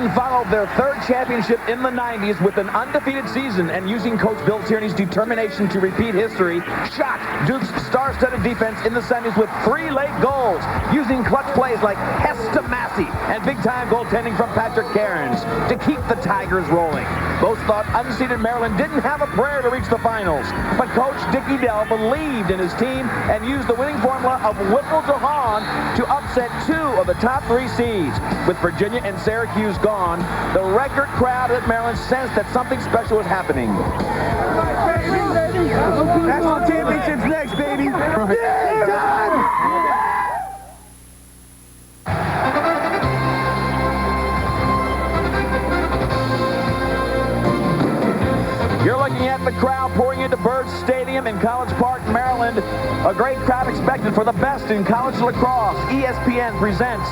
Princeton followed their third championship in the 90s with an undefeated season, and using Coach Bill Tierney's determination to repeat history, shocked Duke's star-studded defense in the semis with 3 late goals, using clutch plays like Hess to Massey and big-time goaltending from Patrick Cairns to keep the Tigers rolling. Most thought unseeded Maryland didn't have a prayer to reach the finals, but Coach Dickie Dell believed in his team and used the winning formula of Whipple to Hahn to upset 2 of the top 3 seeds. With Virginia and Syracuse gone, the record crowd at Maryland sensed that something special was happening. National championships next, baby. You're looking at the crowd pouring into Byrd Stadium in College Park, Maryland. A great crowd expected for the best in college lacrosse. ESPN presents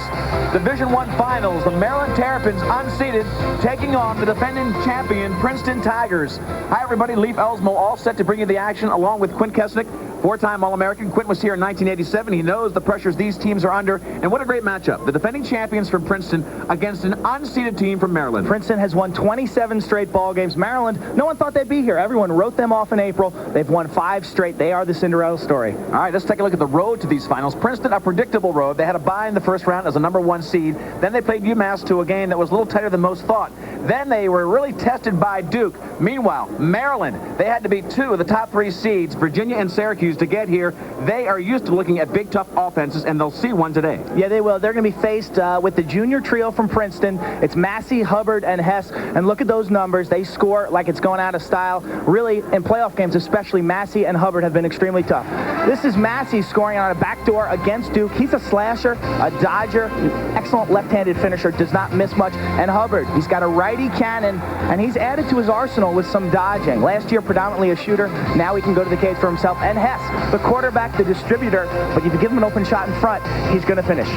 Division I Finals. The Maryland Terrapins, unseeded, taking on the defending champion Princeton Tigers. Hi, everybody. Leif Elsmo all set to bring you the action, along with Quint Kesnick, 4-time All-American. Quint was here in 1987. He knows the pressures these teams are under, and what a great matchup. The defending champions from Princeton against an unseeded team from Maryland. Princeton has won 27 straight ball games. Maryland, no one thought they'd be here. Everyone wrote them off in April. They've won 5 straight. They are the Cinderella story. All right, let's take a look at the road to these finals. Princeton, a predictable road. They had a bye in the first round as a #1 seed. Then they played UMass to a game that was a little tighter than most thought. Then they were really tested by Duke. Meanwhile, Maryland, they had to beat 2 of the top 3 seeds, Virginia and Syracuse, to get here. They are used to looking at big, tough offenses, and they'll see one today. Yeah, they will. They're going to be faced with the junior trio from Princeton. It's Massey, Hubbard, and Hess. And look at those numbers. They score like it's going out of style. Really, in playoff games, especially, Massey and Hubbard have been extremely tough. This is Massey scoring on a backdoor against Duke. He's a slasher, a dodger, excellent left-handed finisher, does not miss much. And Hubbard, he's got a righty cannon, and he's added to his arsenal with some dodging. Last year, predominantly a shooter. Now he can go to the cage for himself. And Hess, the quarterback, the distributor, but if you give him an open shot in front, he's going to finish.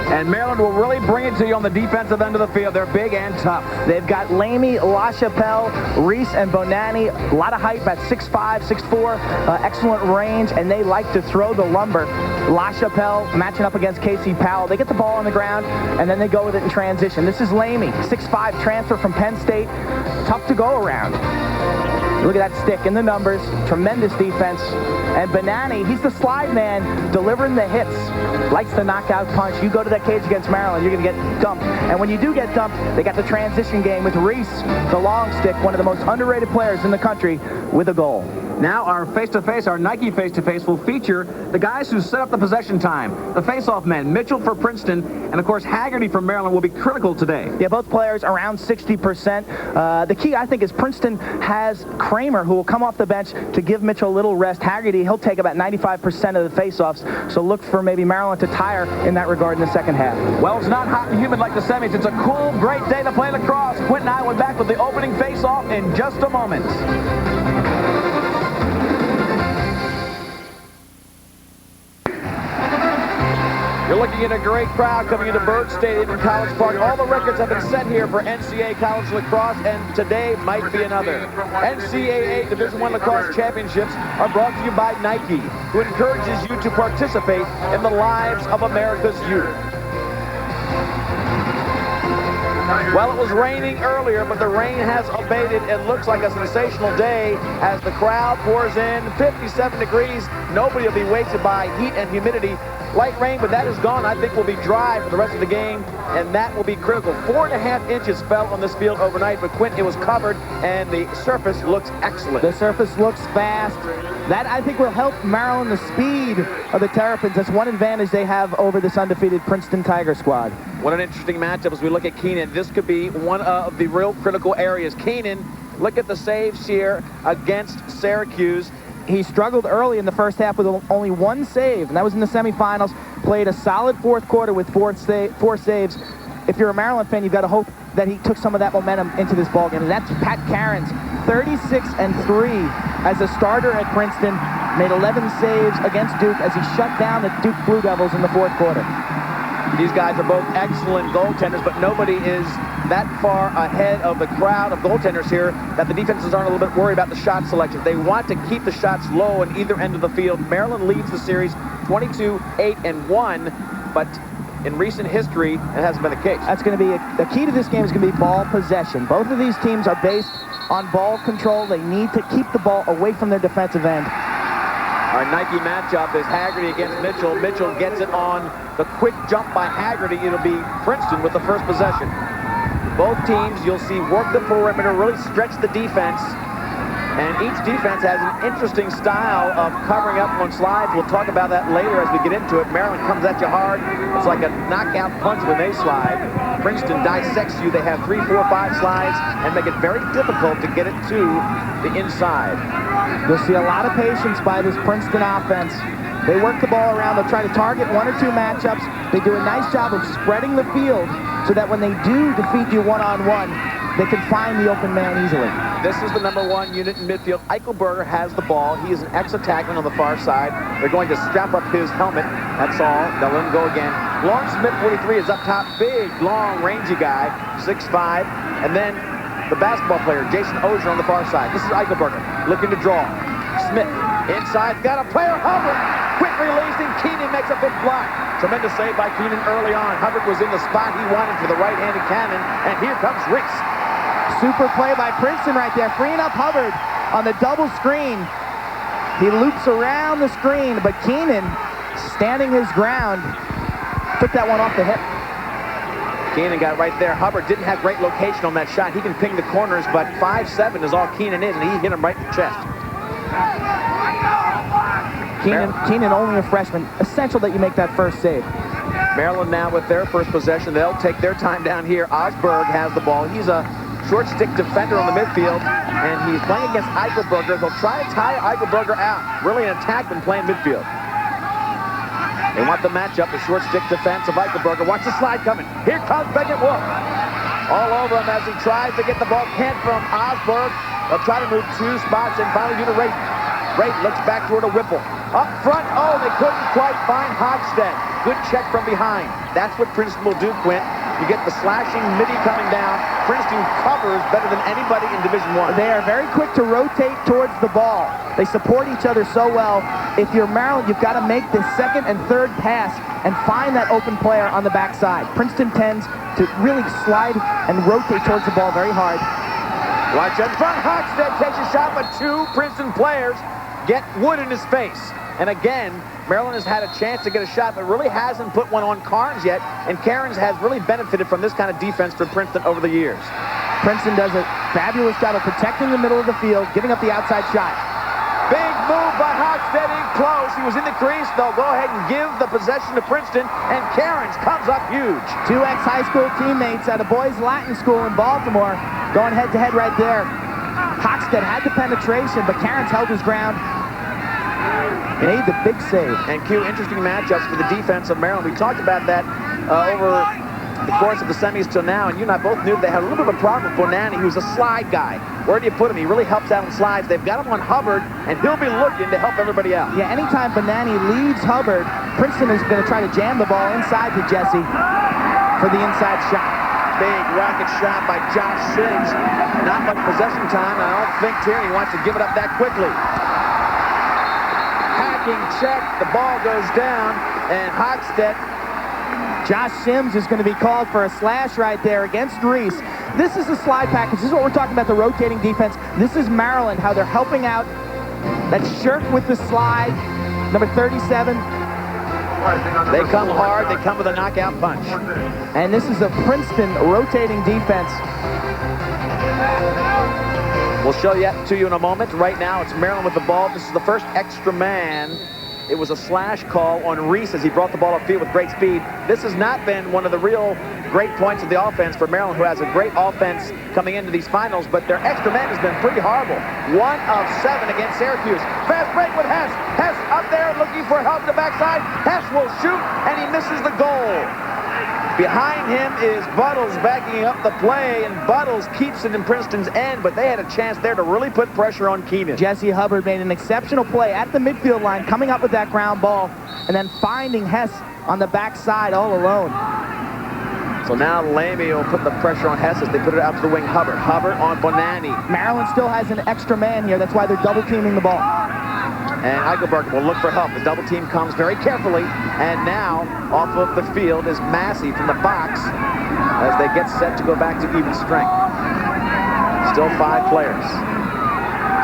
And Maryland will really bring it to you on the defensive end of the field. They're big and tough. They've got Lamey, LaChapelle, Reese, and Bonanni. A lot of height, about 6'5", 6'4", excellent range, and they like to throw the lumber. LaChapelle matching up against Casey Powell. They get the ball on the ground, and then they go with it in transition. This is Lamey, 6'5", transfer from Penn State. Tough to go around. Look at that stick in the numbers. Tremendous defense. And Bonanni, he's the slide man, delivering the hits. Likes the knockout punch. You go to that cage against Maryland, you're going to get dumped. And when you do get dumped, they got the transition game with Reese, the long stick, one of the most underrated players in the country, with a goal. Now our face-to-face, our Nike face-to-face, will feature the guys who set up the possession time. The face-off men, Mitchell for Princeton, and of course Haggerty from Maryland, will be critical today. Yeah, both players around 60%. The key, I think, is Princeton has Kramer, who will come off the bench to give Mitchell a little rest. Haggerty, he'll take about 95% of the face-offs, so look for maybe Maryland to tire in that regard in the second half. Well, it's not hot and humid like the semis. It's a cool, great day to play lacrosse. Quint and I will be back with the opening face-off in just a moment. You're looking at a great crowd coming into Byrd Stadium in College Park. All the records have been set here for NCAA College Lacrosse, and today might be another. NCAA Division I Lacrosse Championships are brought to you by Nike, who encourages you to participate in the lives of America's youth. Well, it was raining earlier, but the rain has abated. It looks like a sensational day as the crowd pours in. 57 degrees. Nobody will be wasted by heat and humidity. Light rain, but that is gone. I think we'll be dry for the rest of the game, and that will be critical. 4.5 inches fell on this field overnight, but Quint, it was covered, and the surface looks excellent. The surface looks fast. That, I think, will help Maryland, the speed of the Terrapins. That's one advantage they have over this undefeated Princeton Tiger squad. What an interesting matchup as we look at Keenan. This could be one of the real critical areas. Keenan, look at the saves here against Syracuse. He struggled early in the first half with only 1 save, and that was in the semifinals. Played a solid fourth quarter with 4 saves. If you're a Maryland fan, you've got to hope that he took some of that momentum into this ballgame. And that's Pat Cairns, 36-3 as a starter at Princeton. Made 11 saves against Duke as he shut down the Duke Blue Devils in the fourth quarter. These guys are both excellent goaltenders, but nobody is that far ahead of the crowd of goaltenders here that the defenses aren't a little bit worried about the shot selection. They want to keep the shots low on either end of the field. Maryland leads the series 22-8-1, but in recent history, it hasn't been the case. That's going to be the key to this game is going to be ball possession. Both of these teams are based on ball control. They need to keep the ball away from their defensive end. Our Nike matchup is Haggerty against Mitchell. Mitchell gets it on the quick jump by Haggerty. It'll be Princeton with the first possession. Both teams, you'll see, work the perimeter, really stretch the defense. And each defense has an interesting style of covering up on slides. We'll talk about that later as we get into it. Maryland comes at you hard. It's like a knockout punch when they slide. Princeton dissects you. They have 3, 4, 5 slides and make it very difficult to get it to the inside. You'll see a lot of patience by this Princeton offense. They work the ball around. They'll try to target 1 or 2 matchups. They do a nice job of spreading the field so that when they do defeat you one-on-one, they can find the open man easily. This is the #1 unit in midfield. Eichelberger has the ball. He is an ex-attackman on the far side. They're going to strap up his helmet. That's all. They'll let him go again. Lawrence Smith, 43, is up top. Big, long, rangy guy, 6'5". And then the basketball player, Jason Ozier, on the far side. This is Eichelberger looking to draw. Smith inside, got a player, Hubbard. Quick release, and Keenan makes a big block. Tremendous save by Keenan early on. Hubbard was in the spot he wanted for the right-handed cannon, and here comes Reese. Super play by Princeton right there, freeing up Hubbard on the double screen. He loops around the screen, but Keenan, standing his ground, took that one off the hip. Keenan got right there. Hubbard didn't have great location on that shot. He can ping the corners, but 5'7" is all Keenan is, and he hit him right in the chest. Keenan, only a freshman. Essential that you make that first save. Maryland now with their first possession. They'll take their time down here. Osberg has the ball. He's a short stick defender on the midfield, and he's playing against Eichelberger. They'll try to tire Eichelberger out. Really an attackman playing midfield. They want the matchup, the short stick defense of Eichelberger. Watch the slide coming. Here comes Beckett Wolf. All over him as he tries to get the ball. Can't from Osberg. They'll try to move 2 spots and finally do to Rayton. Rayton looks back toward a Whipple. Up front, oh, they couldn't quite find Hogstead. Good check from behind. That's what Princeton will do, Quint. You get the slashing midi coming down. Princeton covers better than anybody in Division I. They are very quick to rotate towards the ball. They support each other so well. If you're Maryland, you've got to make the second and third pass and find that open player on the backside. Princeton tends to really slide and rotate towards the ball very hard. Watch in front. Hogstead takes a shot, but 2 Princeton players get wood in his face. And again, Maryland has had a chance to get a shot, but really hasn't put one on Carnes yet. And Cairns has really benefited from this kind of defense for Princeton over the years. Princeton does a fabulous job of protecting the middle of the field, giving up the outside shot. Big move by Hogstead in close. He was in the crease. They'll go ahead and give the possession to Princeton, and Cairns comes up huge. 2 ex-high school teammates at a boys' Latin school in Baltimore going head-to-head right there. Hogstead had the penetration, but Cairns held his ground. Made the big save. And Q, interesting matchups for the defense of Maryland. We talked about that over the course of the semis till now, and you and I both knew they had a little bit of a problem with Bonanni, who's a slide guy. Where do you put him? He really helps out in slides. They've got him on Hubbard, and he'll be looking to help everybody out. Yeah, anytime Bonanni leaves Hubbard, Princeton is going to try to jam the ball inside to Jesse for the inside shot. Big rocket shot by Josh Sims. Not much possession time. I don't think Tierney wants to give it up that quickly. Check, the ball goes down, and Hogstead. Josh Sims is going to be called for a slash right there against Reese. This is the slide package. This is what we're talking about, the rotating defense. This is Maryland, how they're helping out. That's Shirk with the slide, number 37. They come hard, they come with a knockout punch. And this is a Princeton rotating defense. We'll show that to you in a moment. Right now, it's Maryland with the ball. This is the first extra man. It was a slash call on Reese as he brought the ball upfield with great speed. This has not been one of the real great points of the offense for Maryland, who has a great offense coming into these finals, but their extra man has been pretty horrible. 1 of 7 against Syracuse. Fast break with Hess. Hess up there looking for help to the backside. Hess will shoot, and he misses the goal. Behind him is Buttles backing up the play, and Buttles keeps it in Princeton's end, but they had a chance there to really put pressure on Keenan. Jesse Hubbard made an exceptional play at the midfield line, coming up with that ground ball, and then finding Hess on the backside all alone. So now Lamy will put the pressure on Hess as they put it out to the wing. Hubbard on Bonanni. Maryland still has an extra man here. That's why they're double teaming the ball. And Eichelberger will look for help. The double team comes very carefully. And now, off of the field is Massey from the box as they get set to go back to even strength. Still 5 players.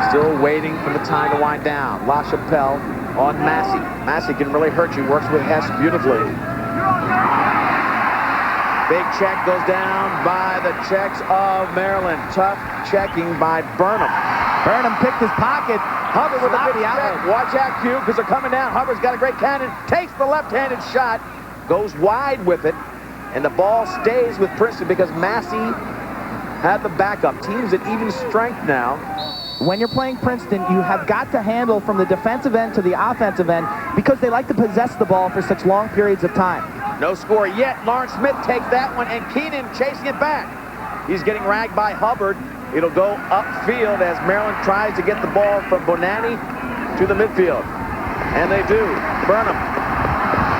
Still waiting for the time to wind down. LaChapelle on Massey. Massey can really hurt you. Works with Hess beautifully. Big check goes down by the Czechs of Maryland. Tough checking by Burnham. Burnham picked his pocket. Hubbard with a big check. Watch out, Q, because they're coming down. Hubbard's got a great cannon. Takes the left-handed shot. Goes wide with it. And the ball stays with Princeton because Massey had the backup. Teams at even strength now. When you're playing Princeton, you have got to handle from the defensive end to the offensive end because they like to possess the ball for such long periods of time. No score yet. Lawrence Smith takes that one, and Keenan chasing it back. He's getting ragged by Hubbard. It'll go upfield as Maryland tries to get the ball from Bonanni to the midfield. And they do. Burnham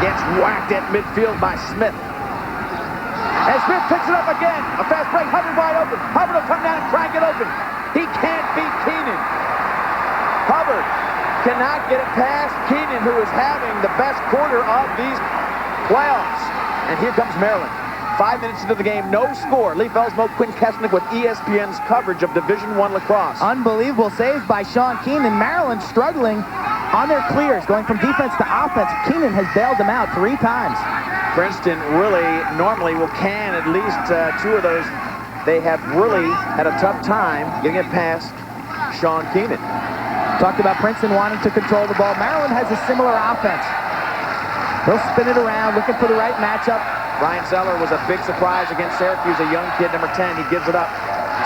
gets whacked at midfield by Smith. And Smith picks it up again. A fast break. Hubbard wide open. Hubbard will come down and crank it open. He can't beat Keenan. Hubbard cannot get it past Keenan, who is having the best quarter of these playoffs. And here comes Maryland. 5 minutes into the game, no score. Lee Felsmo, Quinn Kesnick with ESPN's coverage of Division I lacrosse. Unbelievable saves by Sean Keenan. Maryland struggling on their clears, going from defense to offense. Keenan has bailed them out 3 times. Princeton really normally will can at least 2 of those. They have really had a tough time getting it past Sean Keenan. Talked about Princeton wanting to control the ball. Maryland has a similar offense. He'll spin it around, looking for the right matchup. Ryan Zeller was a big surprise against Syracuse, a young kid, number 10. He gives it up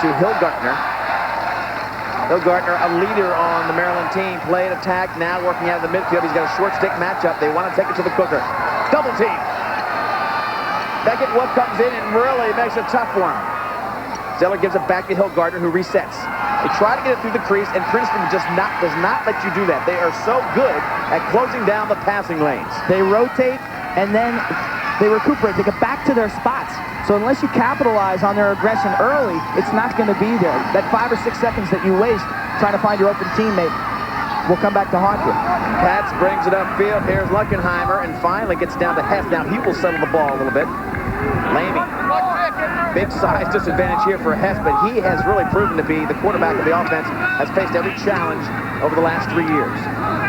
to Hillgartner. Hillgartner, a leader on the Maryland team. Play and attack, now working out of the midfield. He's got a short stick matchup. They want to take it to the cooker. Double team. Beckett Wood comes in and really makes a tough one. Zeller gives it back to Hillgartner, who resets. They try to get it through the crease, and Princeton does not let you do that. They are so good at closing down the passing lanes. They rotate, and then they recuperate. They get back to their spots. So unless you capitalize on their aggression early, it's not going to be there. That 5 or 6 seconds that you waste trying to find your open teammate will come back to haunt you. Katz brings it upfield. Here's Luckenheimer, and finally gets down to Hess. Now he will settle the ball a little bit. Lamey. Big size disadvantage here for Hess, but he has really proven to be the quarterback of the offense, has faced every challenge over the last 3 years.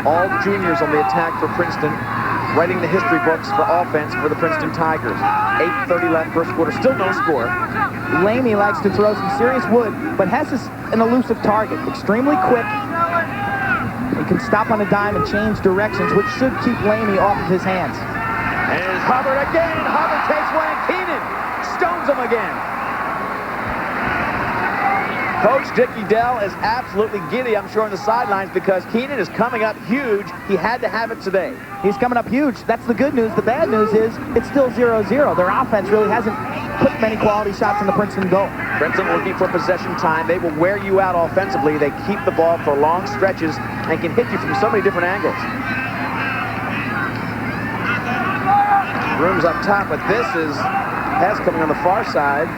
All juniors on the attack for Princeton, writing the history books for offense for the Princeton Tigers. 8:30 left, first quarter, still no score. Lamey likes to throw some serious wood, but Hess is an elusive target, extremely quick. He can stop on a dime and change directions, which should keep Lamey off of his hands. And it's Hubbard again. Hubbard takes one, and Keenan stones him again. Coach Dickie Dell is absolutely giddy, I'm sure, on the sidelines because Keenan is coming up huge. He had to have it today. He's coming up huge. That's the good news. The bad news is it's still 0-0. Their offense really hasn't put many quality shots in the Princeton goal. Princeton looking for possession time. They will wear you out offensively. They keep the ball for long stretches and can hit you from so many different angles. Room's up top, but this is Hess coming on the far side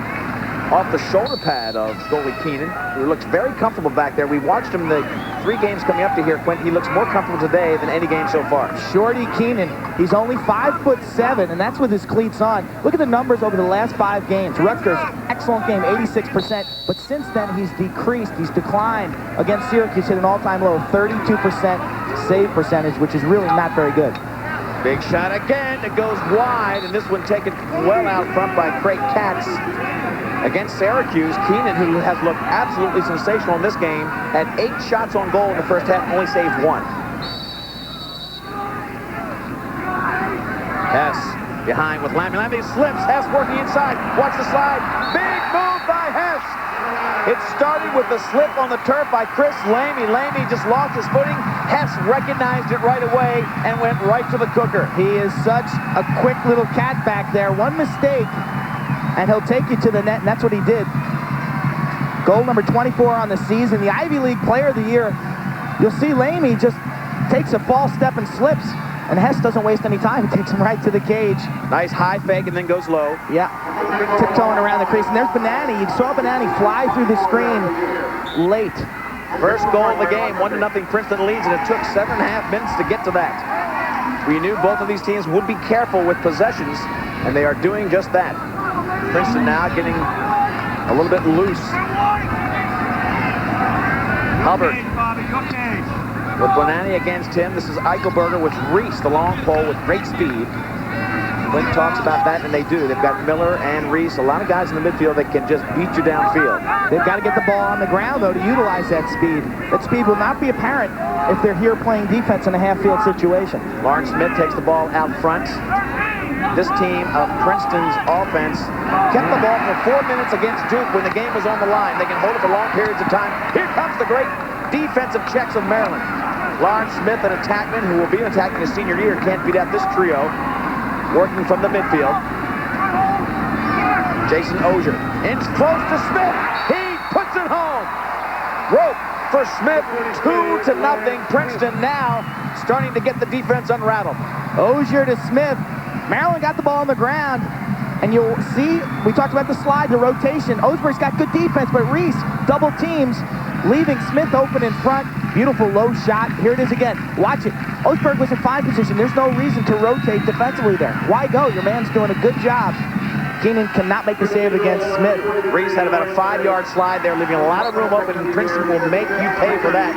off the shoulder pad of goalie Keenan, who looks very comfortable back there. We watched him the 3 games coming up to here, Quint. He looks more comfortable today than any game so far. Shorty Keenan, he's only 5'7", and that's with his cleats on. Look at the numbers over the last 5 games. Rutgers, excellent game, 86%, but since then he's decreased, he's declined. Against Syracuse, hit an all-time low of 32% save percentage, which is really not very good. Big shot again, it goes wide, and this one taken well out front by Craig Katz. Against Syracuse, Keenan, who has looked absolutely sensational in this game, had 8 shots on goal in the first half, only saved 1. Hess behind with Lammy. Lammy slips, Hess working inside. Watch the slide. Big move by Hess. It started with the slip on the turf by Chris Lamey. Lamey just lost his footing. Hess recognized it right away and went right to the cooker. He is such a quick little cat back there. One mistake, and he'll take you to the net, and that's what he did. Goal number 24 on the season, the Ivy League Player of the Year. You'll see Lamey just takes a false step and slips, and Hess doesn't waste any time. He takes him right to the cage. Nice high fake and then goes low. Yeah, tiptoeing around the crease. And there's Bonanni. You saw Bonanni fly through the screen late. First goal of the game, 1-0 Princeton leads, and it took 7.5 minutes to get to that. We knew both of these teams would be careful with possessions, and they are doing just that. Princeton now getting a little bit loose. Hubbard with Bonanni against him. This is Eichelberger with Reese, the long pole with great speed. Clint talks about that, and they do. They've got Miller and Reese, a lot of guys in the midfield that can just beat you downfield. They've got to get the ball on the ground, though, to utilize that speed. That speed will not be apparent if they're here playing defense in a half-field situation. Lawrence Smith takes the ball out front. This team of Princeton's offense kept the ball for 4 minutes against Duke when the game was on the line. They can hold it for long periods of time. Here comes the great defensive checks of Maryland. Lawrence Smith, an attackman who will be an attackman his senior year, can't beat out this trio. Working from the midfield. Jason Ogier in close to Smith. He puts it home. Rope for Smith, 2-0. Princeton now starting to get the defense unrattled. Ogier to Smith. Maryland got the ball on the ground, and you'll see, we talked about the slide, the rotation. Osberg's got good defense, but Reese double teams, leaving Smith open in front. Beautiful low shot. Here it is again. Watch it. Osberg was in fine position. There's no reason to rotate defensively there. Why go? Your man's doing a good job. Keenan cannot make the save against Smith. Reese had about a 5-yard slide there, leaving a lot of room open, and Princeton will make you pay for that.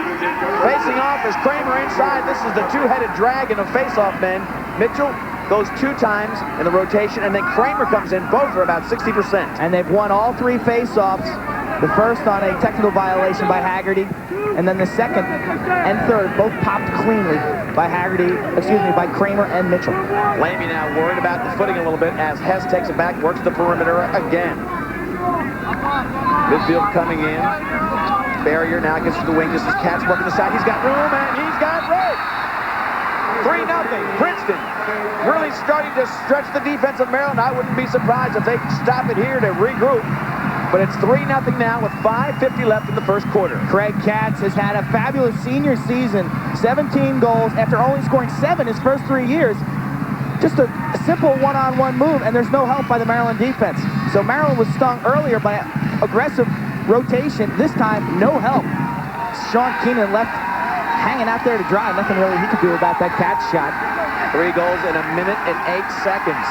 Facing off is Kramer inside. This is the two-headed dragon of face-off men. Mitchell goes 2 times in the rotation, and then Kramer comes in. Both are about 60%. And they've won all 3 face-offs. The first on a technical violation by Haggerty, and then the second and third both popped cleanly by by Kramer and Mitchell. Lamy now worried about the footing a little bit as Hess takes it back, works the perimeter again. Midfield coming in. Barrier now gets to the wing. This is Katz working the side. He's got room, and he's got rope. 3-0. Princeton really starting to stretch the defense of Maryland. I wouldn't be surprised if they stop it here to regroup. But it's 3-0 now with 5:50 left in the first quarter. Craig Katz has had a fabulous senior season. 17 goals after only scoring 7 his first 3 years. Just a simple one-on-one move, and there's no help by the Maryland defense. So Maryland was stung earlier by aggressive rotation. This time, no help. Sean Keenan left hanging out there to dry. Nothing really he could do about that Katz shot. 3 goals in 1 minute and 8 seconds.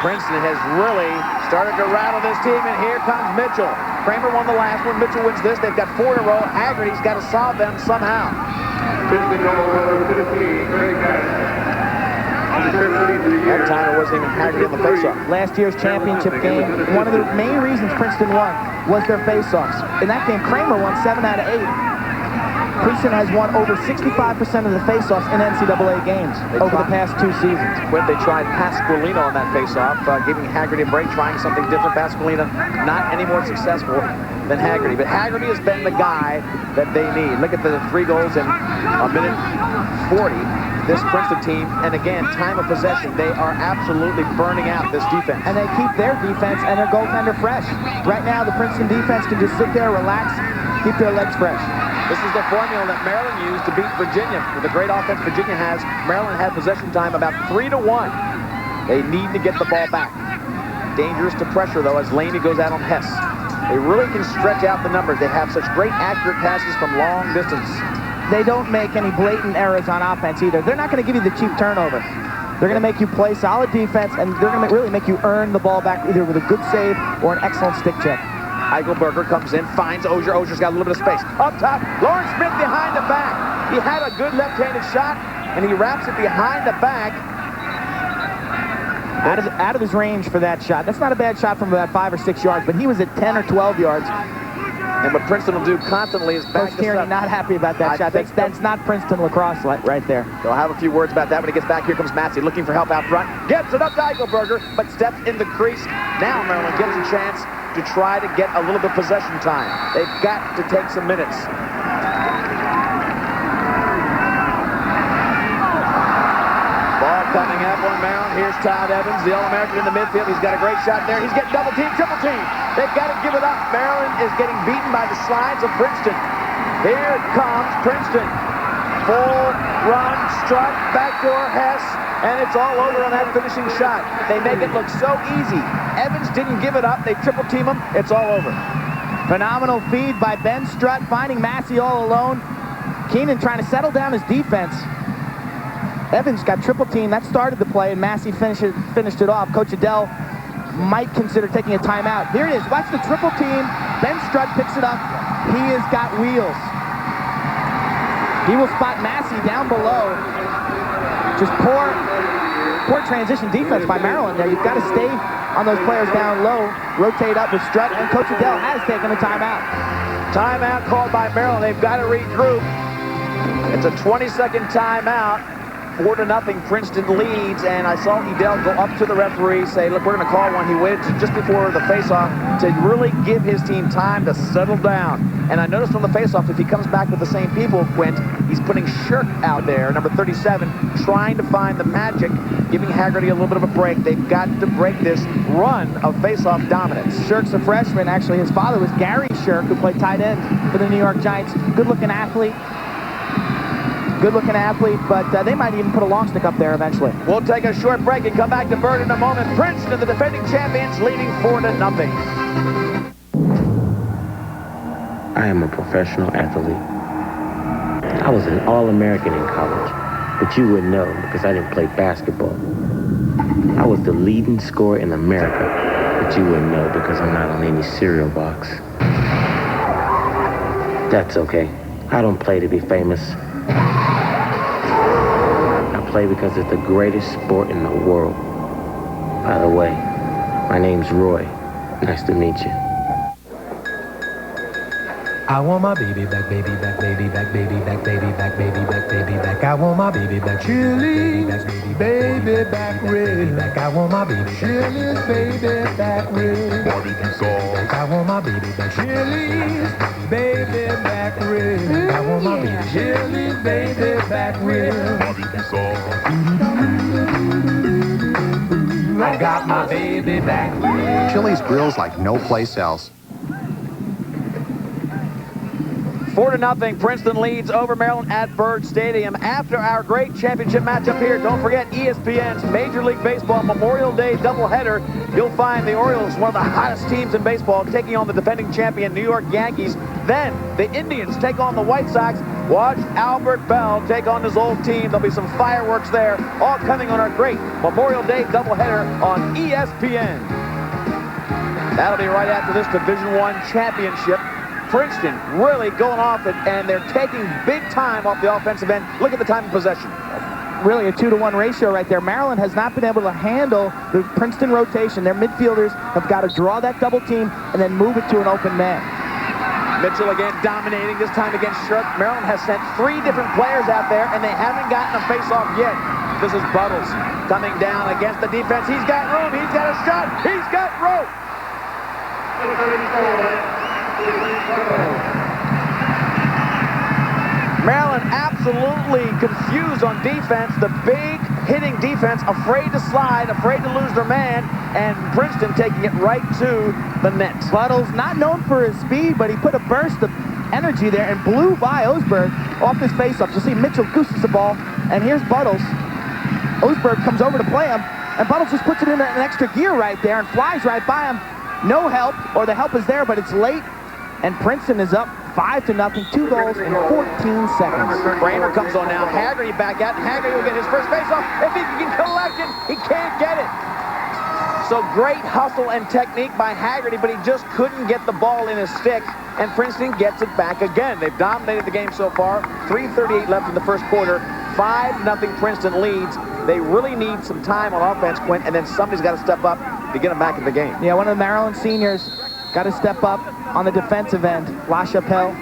Princeton has really started to rattle this team, and here comes Mitchell. Kramer won the last one. Mitchell wins this. They've got 4 in a row. Haggerty's got to solve them somehow. That time it wasn't even Haggerty on the faceoff. Last year's championship game, one of the main reasons Princeton won was their faceoffs. In that game, Kramer won 7 out of 8. Princeton has won over 65% of the faceoffs in NCAA games over the past 2 seasons. When they tried Pasqualino on that faceoff, giving Haggerty a break, trying something different. Pasqualino not any more successful than Haggerty. But Haggerty has been the guy that they need. Look at the 3 goals in 1 minute 40. This Princeton team, and again, time of possession, they are absolutely burning out this defense. And they keep their defense and their goaltender fresh. Right now, the Princeton defense can just sit there, relax, keep their legs fresh. This is the formula that Maryland used to beat Virginia. With the great offense Virginia has, Maryland had possession time about 3-1. They need to get the ball back. Dangerous to pressure, though, as Lamy goes out on Hess. They really can stretch out the numbers. They have such great accurate passes from long distance. They don't make any blatant errors on offense either. They're not going to give you the cheap turnover. They're going to make you play solid defense, and they're going to really make you earn the ball back either with a good save or an excellent stick check. Eichelberger comes in, finds Ogier. Ogier's got a little bit of space. Up top, Lawrence Smith behind the back. He had a good left-handed shot, and he wraps it behind the back. Out of his range for that shot. That's not a bad shot from about 5 or 6 yards, but he was at 10 or 12 yards. And what Princeton will do constantly is back Coach Tierney not happy about that shot. That's not Princeton lacrosse right there. They'll have a few words about that when he gets back. Here comes Massey looking for help out front. Gets it up to Eichelberger, but steps in the crease. Now Maryland gets a chance to try to get a little bit of possession time. They've got to take some minutes. Ball coming up on Maryland. Here's Todd Evans, the All-American in the midfield. He's got a great shot there. He's getting double team, triple team. They've got to give it up. Maryland is getting beaten by the slides of Princeton. Here comes Princeton. Full run, struck, backdoor Hess, and it's all over on that finishing shot. They make it look so easy. Evans didn't give it up. They triple team him. It's all over. Phenomenal feed by Ben Strutt, finding Massey all alone. Keenan trying to settle down his defense. Evans got triple team. That started the play, and Massey finished it off. Coach Adele might consider taking a timeout. Here it is. Watch the triple team. Ben Strutt picks it up. He has got wheels. He will spot Massey down below. Just poor transition defense by Maryland there. You've got to stay on those players down low. Rotate up with Strutt, and Coach Adele has taken a timeout. Timeout called by Maryland. They've got to regroup. It's a 20-second timeout. 4-0, Princeton leads, and I saw Edel go up to the referee, say, look, we're going to call one. He waited just before the face-off to really give his team time to settle down. And I noticed on the face-off, if he comes back with the same people, Quint, he's putting Shirk out there, number 37, trying to find the magic, giving Haggerty a little bit of a break. They've got to break this run of face-off dominance. Shirk's a freshman. Actually, his father was Gary Shirk, who played tight end for the New York Giants. Good-looking athlete. Good-looking athlete, but they might even put a long stick up there eventually. We'll take a short break and come back to Bird in a moment. Princeton, the defending champions, leading 4-0. I am a professional athlete. I was an All-American in college, but you wouldn't know because I didn't play basketball. I was the leading scorer in America, but you wouldn't know because I'm not on any cereal box. That's okay. I don't play to be famous. I play because it's the greatest sport in the world. By the way, my name's Roy. Nice to meet you. I want my baby back, baby back, baby back, baby back, baby back, baby back, baby back. I want my baby back, Chili, baby back rib. back. I want my baby back, Chili, baby back rib. Barbecue sauce. I want my baby back, Chili, baby back rib. I want my baby Chili, baby back rib. Barbecue sauce. I got my baby back rib. Chili's grills like no place else. 4-0, Princeton leads over Maryland at Bird Stadium. After our great championship matchup here, don't forget ESPN's Major League Baseball Memorial Day doubleheader. You'll find the Orioles, one of the hottest teams in baseball, taking on the defending champion New York Yankees. Then the Indians take on the White Sox. Watch Albert Bell take on his old team. There'll be some fireworks there, all coming on our great Memorial Day doubleheader on ESPN. That'll be right after this Division I championship. Princeton really going off it, and they're taking big time off the offensive end. Look at the time of possession. Really a 2-to-1 ratio right there. Maryland has not been able to handle the Princeton rotation. Their midfielders have got to draw that double team and then move it to an open man. Mitchell again dominating, this time against Shirk. Maryland has sent 3 different players out there, and they haven't gotten a face-off yet. This is Buttles coming down against the defense. He's got room. He's got a shot. He's got rope. Maryland absolutely confused on defense. The big hitting defense, afraid to slide, afraid to lose their man, and Princeton taking it right to the net. Buttles, not known for his speed, but he put a burst of energy there and blew by Osberg off his face-off. You'll see Mitchell gooses the ball, and here's Buttles. Osberg comes over to play him, and Buttles just puts it in an extra gear right there and flies right by him. No help, or the help is there, but it's late, and Princeton is up 5-0, 2 goals in 14 seconds. Bramer comes on now. Haggerty back out. Haggerty will get his first faceoff. If he can collect it, he can't get it. So great hustle and technique by Haggerty, but he just couldn't get the ball in his stick, and Princeton gets it back again. They've dominated the game so far. 3:38 left in the first quarter. 5-0 Princeton leads. They really need some time on offense, Quint, and then somebody's got to step up to get them back in the game. Yeah, one of the Maryland seniors got to step up on the defensive end. LaChapelle.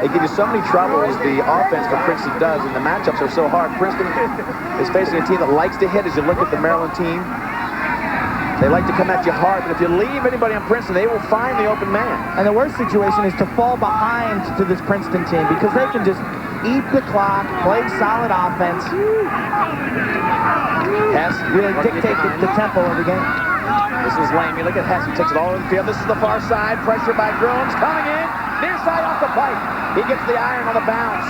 They give you so many troubles, the offense for Princeton does, and the matchups are so hard. Princeton is facing a team that likes to hit. As you look at the Maryland team, they like to come at you hard, but if you leave anybody on Princeton, they will find the open man. And the worst situation is to fall behind to this Princeton team because they can just eat the clock, play solid offense. Hess Really dictate the tempo of the game. This is lame. You look at Hess. He takes it all over the field. This is the far side. Pressure by Grooms coming in. Near side off the pipe. He gets the iron on the bounce.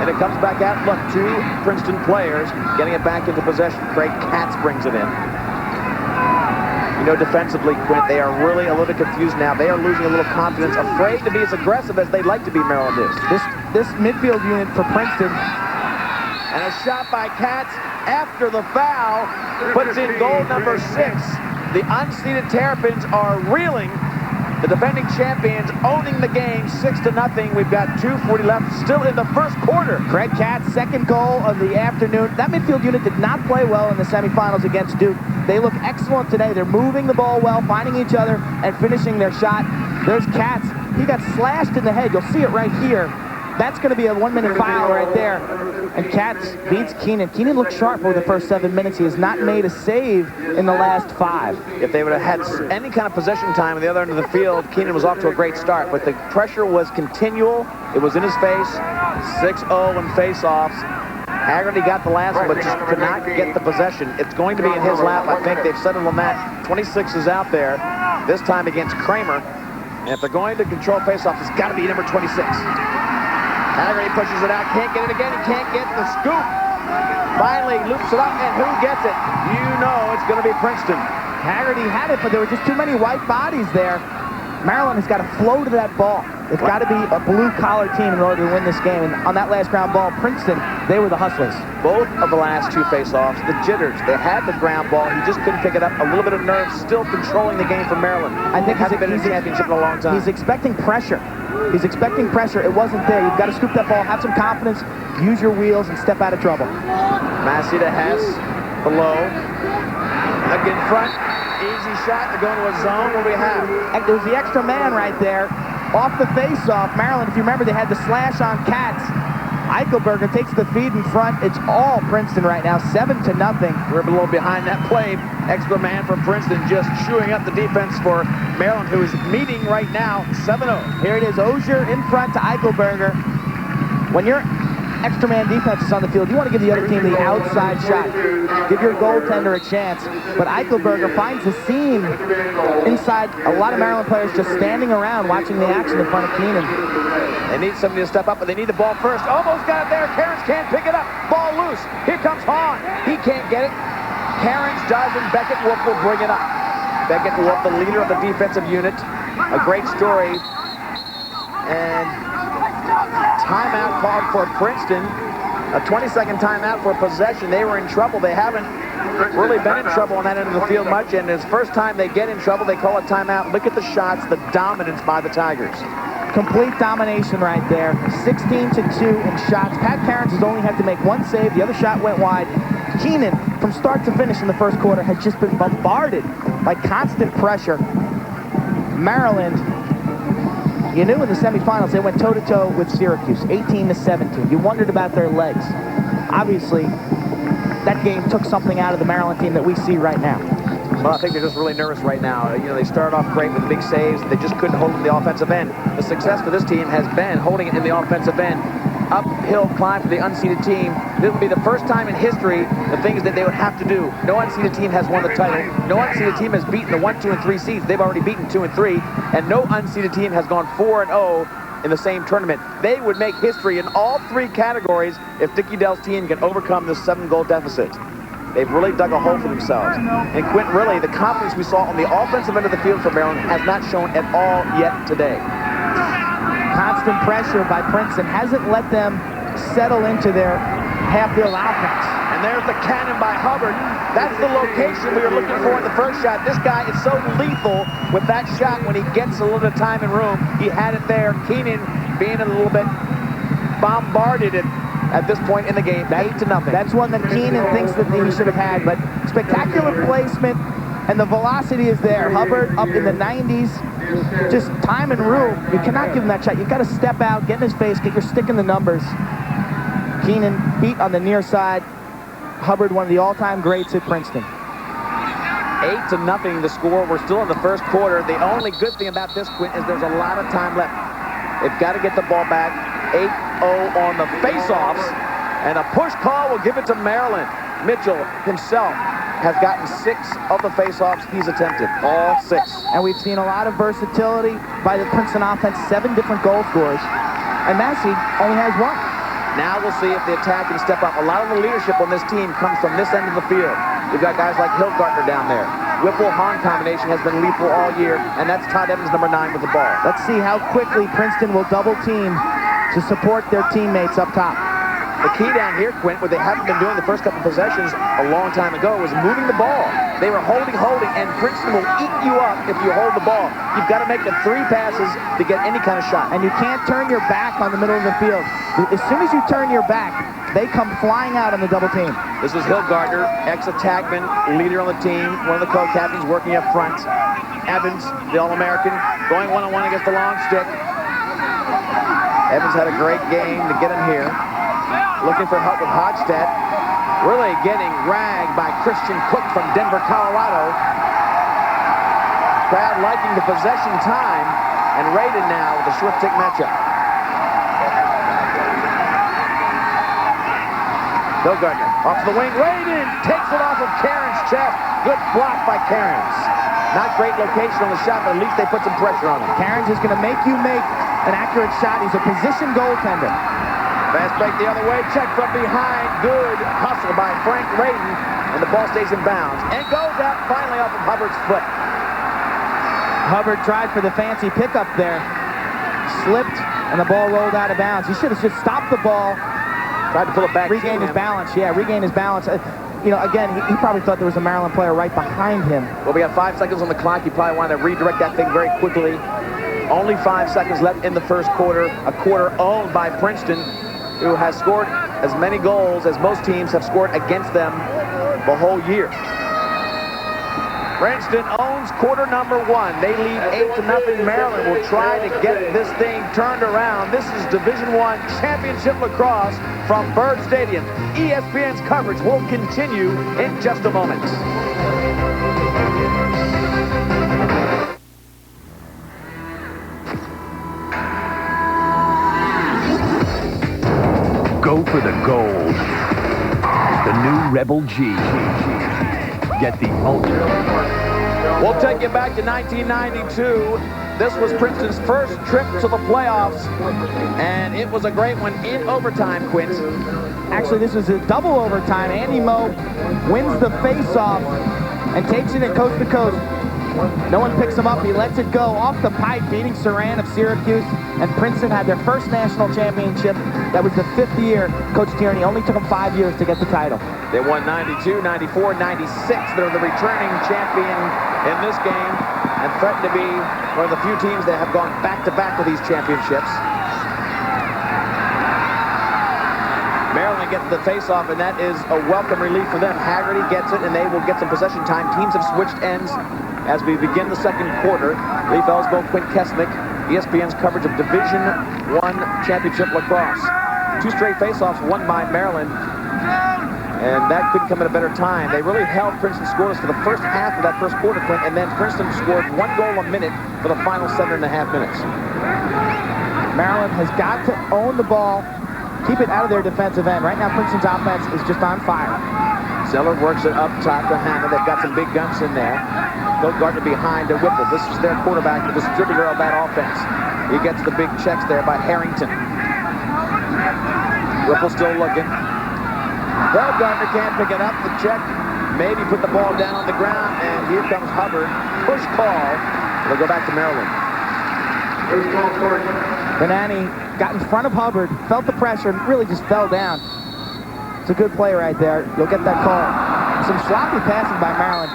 And it comes back out. Look, 2 Princeton players getting it back into possession. Craig Katz brings it in. You You know, defensively, Quint, they are really a little bit confused now. They are losing a little confidence, afraid to be as aggressive as they'd like to be, Maryland is. This midfield unit for Princeton. And a shot by Katz after the foul puts in goal number 6. The unseeded Terrapins are reeling. The defending champions owning the game 6-0. We've got 2:40 left, still in the first quarter. Craig Katz, second goal of the afternoon. That midfield unit did not play well in the semifinals against Duke. They look excellent today. They're moving the ball well, finding each other, and finishing their shot. There's Katz. He got slashed in the head. You'll see it right here. That's going to be a 1-minute foul right there. And Katz beats Keenan. Keenan looked sharp over the first 7 minutes. He has not made a save in the last 5. If they would have had any kind of possession time at the other end of the field, Keenan was off to a great start. But the pressure was continual. It was in his face. 6-0 in face-offs. Haggerty got the last one, but just could not get the possession. It's going to be in his lap. I think they've settled on that. 26 is out there, this time against Kramer. And if they're going to control face-offs, it's got to be number 26. Haggerty pushes it out, can't get it again, he can't get the scoop. Finally loops it up, and who gets it? You know it's going to be Princeton. Haggerty had it, but there were just too many white bodies there. Maryland has got to flow to that ball. It's got to be a blue-collar team in order to win this game. And on that last ground ball, Princeton, they were the hustlers. Both of the last 2 face-offs, the jitters, they had the ground ball. He just couldn't pick it up. A little bit of nerve, still controlling the game for Maryland. I think hasn't been in the championship in a long time. He's expecting pressure. He's expecting pressure. It wasn't there. You've got to scoop that ball, have some confidence, use your wheels, and step out of trouble. Massey to Hess, below. Look in front. Easy shot. They're going to a zone. What do we have? There's the extra man right there. Off the face-off. Maryland, if you remember, they had the slash on Katz. Eichelberger takes the feed in front. It's all Princeton right now, 7-0. We're a little behind that play. Extra man from Princeton just chewing up the defense for Maryland, who is meeting right now 7-0. Here it is, Ozier in front to Eichelberger. When your extra man defense is on the field, you want to give the other team the outside shot. Give your goaltender a chance. But Eichelberger finds the seam inside. A lot of Maryland players just standing around watching the action in front of Keenan. They need somebody to step up, but they need the ball first. Almost got it there. Cairns can't pick it up. Ball loose. Here comes Hahn. He can't get it. Cairns does, and Beckett Wolf will bring it up. Beckett Wolf, the leader of the defensive unit. A great story. And timeout called for Princeton. A 20-second timeout for possession. They were in trouble. They haven't really been in trouble on that end of the field much, and it's the first time they get in trouble, they call a timeout. Look at the shots, the dominance by the Tigers. Complete domination right there. 16-2 in shots. Pat Cairns has only had to make one save. The other shot went wide. Keenan, from start to finish in the first quarter, has just been bombarded by constant pressure. Maryland, you knew in the semifinals they went toe-to-toe with Syracuse, 18-17. You wondered about their legs. Obviously, that game took something out of the Maryland team that we see right now. Well, I think they're just really nervous right now. You know, they started off great with big saves. They just couldn't hold it in the offensive end. The success for this team has been holding it in the offensive end. Uphill climb for the unseeded team. This will be the first time in history the things that they would have to do. No unseeded team has won the title. No unseeded team has beaten the 1, 2, and 3 seeds. They've already beaten 2 and 3. And no unseeded team has gone 4-0 in the same tournament. They would make history in all 3 categories if Dickie Dell's team can overcome this 7-goal deficit. They've really dug a hole for themselves. And Quint, really, the confidence we saw on the offensive end of the field for Maryland has not shown at all yet today. Constant pressure by Princeton hasn't let them settle into their half-field offense. And there's the cannon by Hubbard. That's the location we were looking for in the first shot. This guy is so lethal with that shot when he gets a little bit of time and room. He had it there. Keenan being a little bit bombarded at this point in the game, 8-0. That's one that Keenan thinks that he should have had, but spectacular placement, and the velocity is there. Hubbard up in the 90s, just time and room. You cannot give him that shot. You've got to step out, get in his face, get your stick in the numbers. Keenan beat on the near side. Hubbard, one of the all-time greats at Princeton. 8-0 the score. We're still in the first quarter. The only good thing about this, Quint, is there's a lot of time left. They've got to get the ball back. 8-0 on the face-offs, and a push call will give it to Maryland. Mitchell himself has gotten 6 of the face-offs he's attempted, all 6. And we've seen a lot of versatility by the Princeton offense, 7 different goal scorers, and Massey only has 1. Now we'll see if the attack can step up. A lot of the leadership on this team comes from this end of the field. We've got guys like Hildgartner down there. Whipple-Hahn combination has been lethal all year, and that's Todd Evans, number 9, with the ball. Let's see how quickly Princeton will double team to support their teammates up top. The key down here, Quint, what they haven't been doing the first couple possessions a long time ago was moving the ball. They were holding, and Princeton will eat you up if you hold the ball. You've got to make the 3 passes to get any kind of shot. And you can't turn your back on the middle of the field. As soon as you turn your back, they come flying out on the double team. This is Hilgardner, ex-attackman, leader on the team, one of the co-captains working up front. Evans, the All-American, going one-on-one against the long stick. Evans had a great game to get him here. Looking for help with Hodgstadt. Really getting ragged by Christian Cook from Denver, Colorado. Crowd liking the possession time, and Raiden now with a short stick matchup. Hilgardner off the wing. Raiden takes it off of Karen's chest. Good block by Karen's. Not great location on the shot, but at least they put some pressure on him. Karen's is going to make you make an accurate shot. He's a position goaltender. Fast break the other way, check from behind. Good hustle by Frank Raiden, and the ball stays in bounds and goes out finally off of Hubbard's foot. Hubbard tried for the fancy pickup there, slipped, and the ball rolled out of bounds. He should have just stopped the ball. Tried to pull it back. Regain his balance. Yeah, regain his balance. You know, again, he probably thought there was a Maryland player right behind him. Well, we got 5 seconds on the clock. You probably wanted to redirect that thing very quickly. Only 5 seconds left in the first quarter. A quarter owned by Princeton, who has scored as many goals as most teams have scored against them the whole year. Princeton owns quarter number 1. They lead 8-0. Maryland will try to get this thing turned around. This is Division I Championship Lacrosse from Byrd Stadium. ESPN's coverage will continue in just a moment. Go for the gold. The new Rebel G. Get the ultra. We'll take you back to 1992. This was Princeton's first trip to the playoffs, and it was a great one in overtime, Quint. Actually, this was a double overtime. Andy Moe wins the face-off and takes it in coast to coast. No one picks him up. He lets it go off the pipe, beating Saran of Syracuse. And Princeton had their first national championship. That was the 5th year. Coach Tierney only took them 5 years to get the title. They won 92, 94, 96. They're the returning champion in this game and threaten to be one of the few teams that have gone back-to-back with these championships. Maryland gets the face-off, and that is a welcome relief for them. Haggerty gets it, and they will get some possession time. Teams have switched ends as we begin the second quarter. Lee Felsbo, Quint Kesnick, ESPN's coverage of Division I Championship Lacrosse. 2 straight face-offs won by Maryland, and that couldn't come at a better time. They really held Princeton scoreless for the first half of that first quarter, Quint, and then Princeton scored 1 goal a minute for the final 7.5 minutes. Maryland has got to own the ball, keep it out of their defensive end. Right now, Princeton's offense is just on fire. Zeller works it up top to Hannah. They've got some big guns in there. Hilgardner behind to Whipple. This is their quarterback, the distributor of that offense. He gets the big checks there by Harrington. Whipple still looking. Hilgardner can't pick it up. The check. Maybe put the ball down on the ground, and here comes Hubbard. Push call. They'll go back to Maryland. Bonanni got in front of Hubbard, felt the pressure, and really just fell down. It's a good play right there. You'll get that call. Some sloppy passing by Maryland.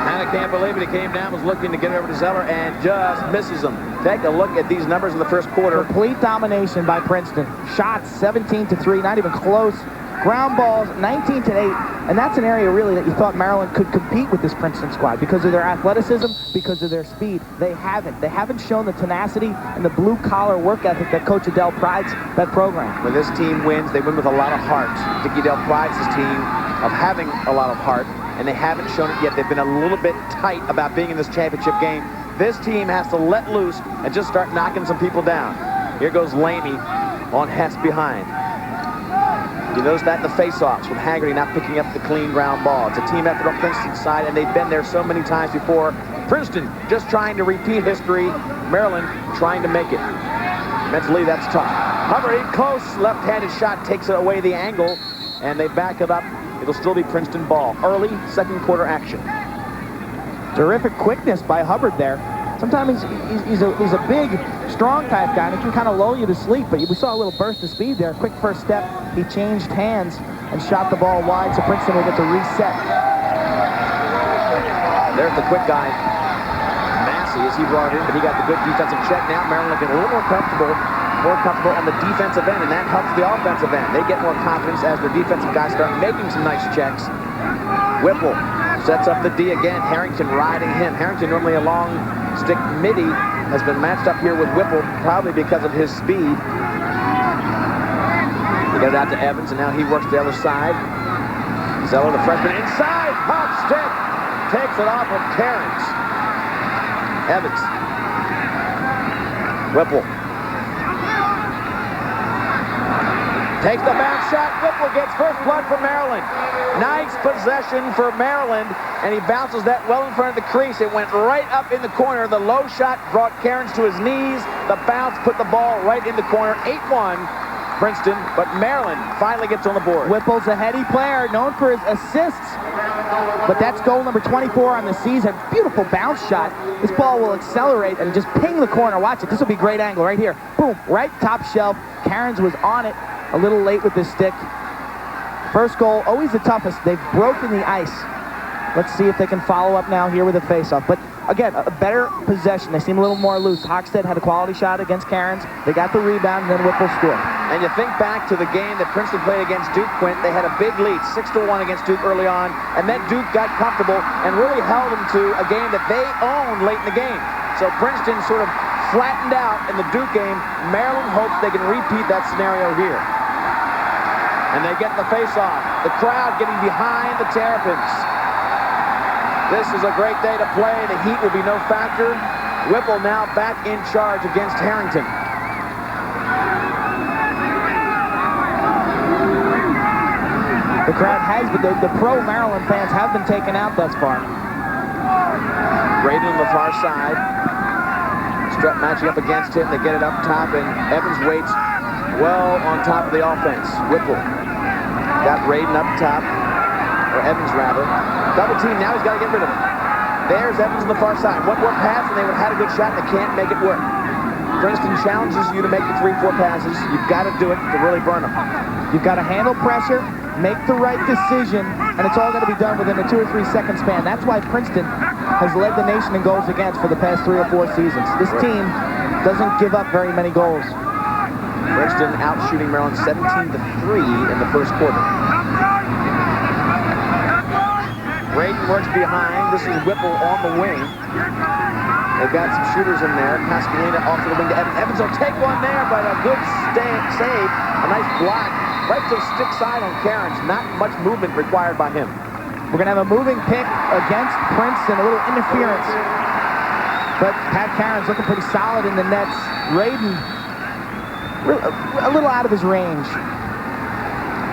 Hannah can't believe it. He came down, was looking to get it over to Zeller, and just misses him. Take a look at these numbers in the first quarter. Complete domination by Princeton. Shots 17-3, not even close. Ground balls 19-8, and that's an area really that you thought Maryland could compete with this Princeton squad because of their athleticism, because of their speed. They haven't. They haven't shown the tenacity and the blue-collar work ethic that Coach Adele prides that program. When this team wins, they win with a lot of heart. Dick Adele prides his team of having a lot of heart, and they haven't shown it yet. They've been a little bit tight about being in this championship game. This team has to let loose and just start knocking some people down. Here goes Lamy on Hess behind. You notice that in the face-offs with Haggerty not picking up the clean ground ball. It's a team effort on Princeton's side, and they've been there so many times before. Princeton just trying to repeat history. Maryland trying to make it. Mentally, that's tough. Hubbard in close. Left-handed shot takes it away the angle, and they back it up. It'll still be Princeton ball. Early second quarter action. Terrific quickness by Hubbard there. Sometimes he's a big, strong type guy, and he can kind of lull you to sleep, but we saw a little burst of speed there. Quick first step. He changed hands and shot the ball wide, so Princeton will get to reset. There's the quick guy, Massey, as he brought it in, but he got the good defensive check. Now Maryland looking a little more comfortable on the defensive end, and that helps the offensive end. They get more confidence as their defensive guys start making some nice checks. Whipple sets up the D again. Harrington riding him. Harrington, normally a long stick midi, has been matched up here with Whipple, probably because of his speed. They get it out to Evans, and now he works the other side. Zeller, the freshman, inside, pop stick, takes it off of Cairns. Evans. Whipple. Takes the bounce shot. Whipple gets first blood for Maryland. Nice possession for Maryland, and he bounces that well in front of the crease. It went right up in the corner. The low shot brought Cairns to his knees. The bounce put the ball right in the corner. 8-1 Princeton, but Maryland finally gets on the board. Whipple's a heady player, known for his assists, but that's goal number 24 on the season. Beautiful bounce shot. This ball will accelerate and just ping the corner. Watch it. This will be great angle right here. Boom, right top shelf. Cairns was on it. A little late with the stick. First goal, always the toughest. They've broken the ice. Let's see if they can follow up now here with a face-off. But again, a better possession. They seem a little more loose. Hockstead had a quality shot against Cairns. They got the rebound, and then Whipple scored. And you think back to the game that Princeton played against Duke, Quint. They had a big lead, 6-1 against Duke early on, and then Duke got comfortable and really held them to a game that they owned late in the game. So Princeton sort of flattened out in the Duke game. Maryland hopes they can repeat that scenario here. And they get the face-off. The crowd getting behind the Terrapins. This is a great day to play. The heat will be no factor. Whipple now back in charge against Harrington. The crowd has, but the pro-Maryland fans have been taken out thus far. Braden on the far side. Strutt matching up against him. They get it up top, and Evans waits well on top of the offense. Whipple got Braden up top, or Evans rather. Double team, now he's got to get rid of him. There's Evans on the far side. One more pass, and they would have had a good shot, and they can't make it work. Princeton challenges you to make the 3-4 passes. You've got to do it to really burn them. You've got to handle pressure, make the right decision, and it's all going to be done within a 2 or 3 second span. That's why Princeton has led the nation in goals against for the past 3 or 4 seasons. This team doesn't give up very many goals. Princeton out shooting Maryland 17-3 in the first quarter. Braden works behind. This is Whipple on the wing. They've got some shooters in there. Pasqualina off to the wing to Evans. Evans will take one there, but a good save. A nice block. Right to the stick side on Cairns. Not much movement required by him. We're going to have a moving pick against Princeton. A little interference. But Pat Cairns looking pretty solid in the nets. Raiden a little out of his range.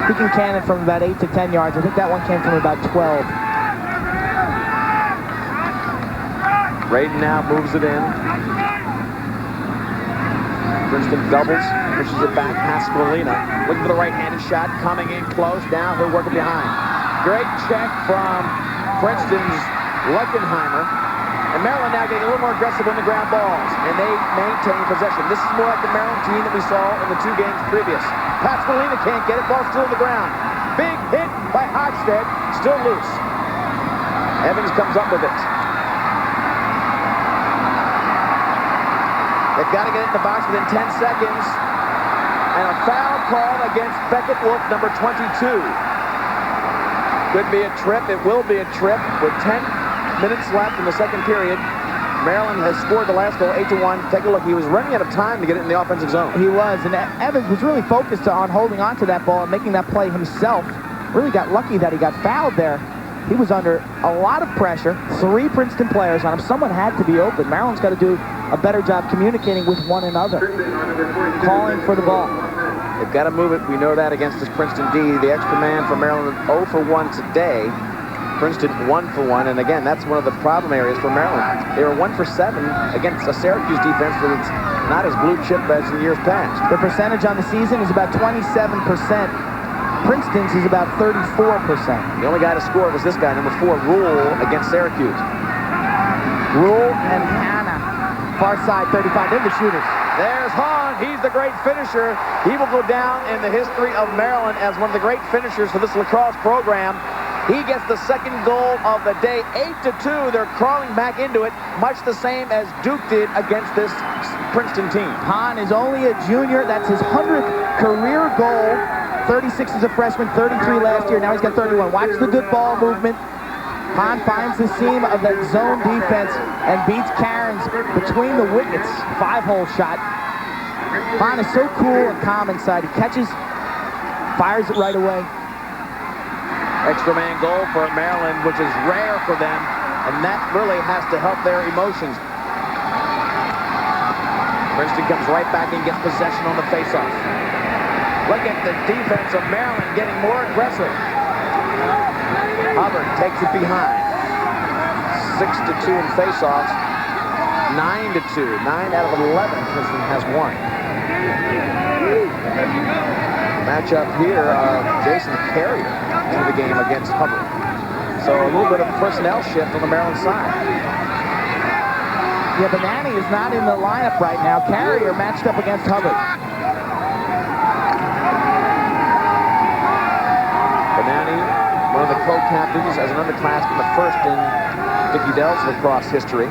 He can cannon from about 8 to 10 yards. I think that one came from about 12. Raiden now moves it in. Princeton doubles, pushes it back past Pasqualina. Looking for the right-handed shot, coming in close. Now he'll work it behind. Great check from Princeton's Leckenheimer. And Maryland now getting a little more aggressive on the ground balls. And they maintain possession. This is more like the Maryland team that we saw in the 2 games previous. Pasqualina can't get it. Ball still on the ground. Big hit by Hockstead. Still loose. Evans comes up with it. They've got to get it in the box within 10 seconds. And a foul call against Beckett Wolf, number 22. Could be a trip. It will be a trip with 10 minutes left in the second period. Maryland has scored the last goal, 8-1. Take a look. He was running out of time to get it in the offensive zone. He was, and Evans was really focused on holding on to that ball and making that play himself. Really got lucky that he got fouled there. He was under a lot of pressure. 3 Princeton players on him. Someone had to be open. Maryland's got to do a better job communicating with one another, calling for the ball. They've got to move it. We know that against this Princeton D. The extra man for Maryland, 0 for 1 today. Princeton 1 for 1, and again, that's one of the problem areas for Maryland. They were 1 for 7 against a Syracuse defense that's not as blue chip as in years past. The percentage on the season is about 27%. Princeton's is about 34%. The only guy to score was this guy, number 4, Rule, against Syracuse. Rule and Hannah. Far side 35. They're the shooters. There's Hahn. He's the great finisher. He will go down in the history of Maryland as one of the great finishers for this lacrosse program. He gets the second goal of the day, 8-2. They're crawling back into it, much the same as Duke did against this Princeton team. Hahn is only a junior. That's his 100th career goal. 36 as a freshman, 33 last year. Now he's got 31. Watch the good ball movement. Hahn finds the seam of that zone defense and beats Cairns between the wickets. 5-hole shot. Hahn is so cool and calm inside. He catches, fires it right away. Extra man goal for Maryland, which is rare for them, and that really has to help their emotions. Princeton comes right back and gets possession on the faceoff. Look at the defense of Maryland getting more aggressive. Hubbard takes it behind. 6-2 in faceoffs. 9-2. 9 out of 11. Princeton has won. Matchup here of Jason Carrier to the game against Hubbard. So a little bit of a personnel shift on the Maryland side. Yeah, Bonanni is not in the lineup right now. Carrier matched up against Hubbard. Bonanni, one of the co-captains as an underclassman, the first in Dickie Dell's lacrosse history.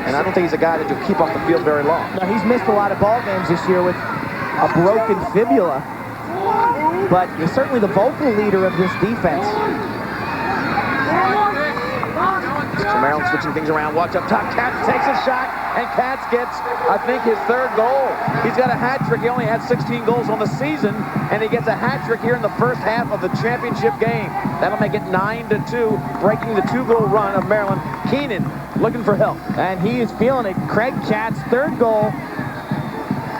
And I don't think he's a guy that will keep off the field very long. No, he's missed a lot of ball games this year with a broken fibula. But he's certainly the vocal leader of this defense. So Maryland switching things around. Watch up top. Katz takes a shot, and Katz gets, I think, his third goal. He's got a hat trick. He only had 16 goals on the season, and he gets a hat trick here in the first half of the championship game. That'll make it 9-2, breaking the 2-goal run of Maryland. Keenan looking for help. And he is feeling it. Craig Katz, third goal.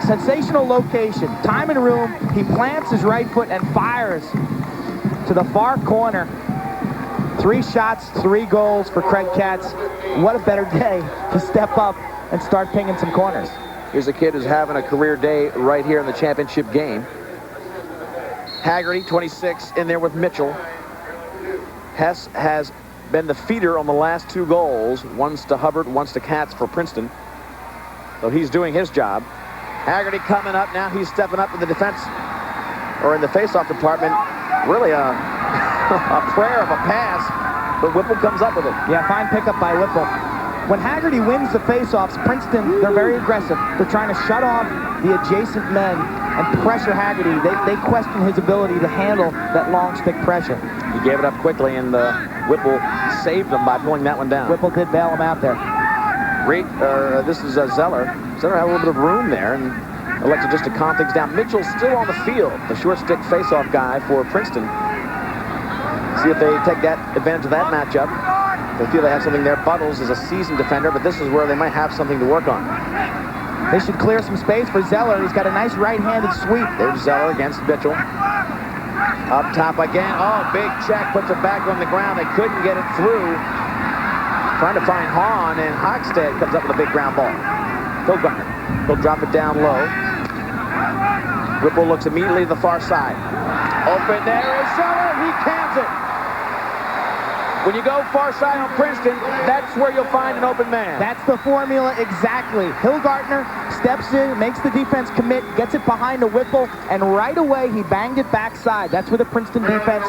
Sensational location. Time and room. He plants his right foot and fires to the far corner. 3 shots, 3 goals for Craig Katz. What a better day to step up and start pinging some corners. Here's a kid who's having a career day right here in the championship game. Haggerty, 26, in there with Mitchell. Hess has been the feeder on the last 2 goals. One's to Hubbard, one's to Katz for Princeton. So he's doing his job. Haggerty coming up now. He's stepping up in the defense, or in the face-off department. Really a prayer of a pass, but Whipple comes up with it. Yeah, fine pickup by Whipple. When Haggerty wins the face-offs, Princeton, they're very aggressive. They're trying to shut off the adjacent men and pressure Haggerty. They question his ability to handle that long stick pressure. He gave it up quickly, and Whipple saved him by pulling that one down. Whipple did bail him out there. This is Zeller. Zeller had a little bit of room there and elected just to calm things down. Mitchell's still on the field, the short stick face-off guy for Princeton. See if they take that advantage of that matchup. They feel they have something there. Buttles is a seasoned defender, but this is where they might have something to work on. They should clear some space for Zeller. He's got a nice right-handed sweep. There's Zeller against Mitchell. Up top again. Oh, big check. Puts it back on the ground. They couldn't get it through. Trying to find Hahn, and Hochstead comes up with a big ground ball. Hilgartner. He'll drop it down low. Whipple looks immediately to the far side. Open there is Zeller. He cans it. When you go far side on Princeton, that's where you'll find an open man. That's the formula exactly. Hilgartner steps in, makes the defense commit, gets it behind the Whipple, and right away he banged it backside. That's where the Princeton defense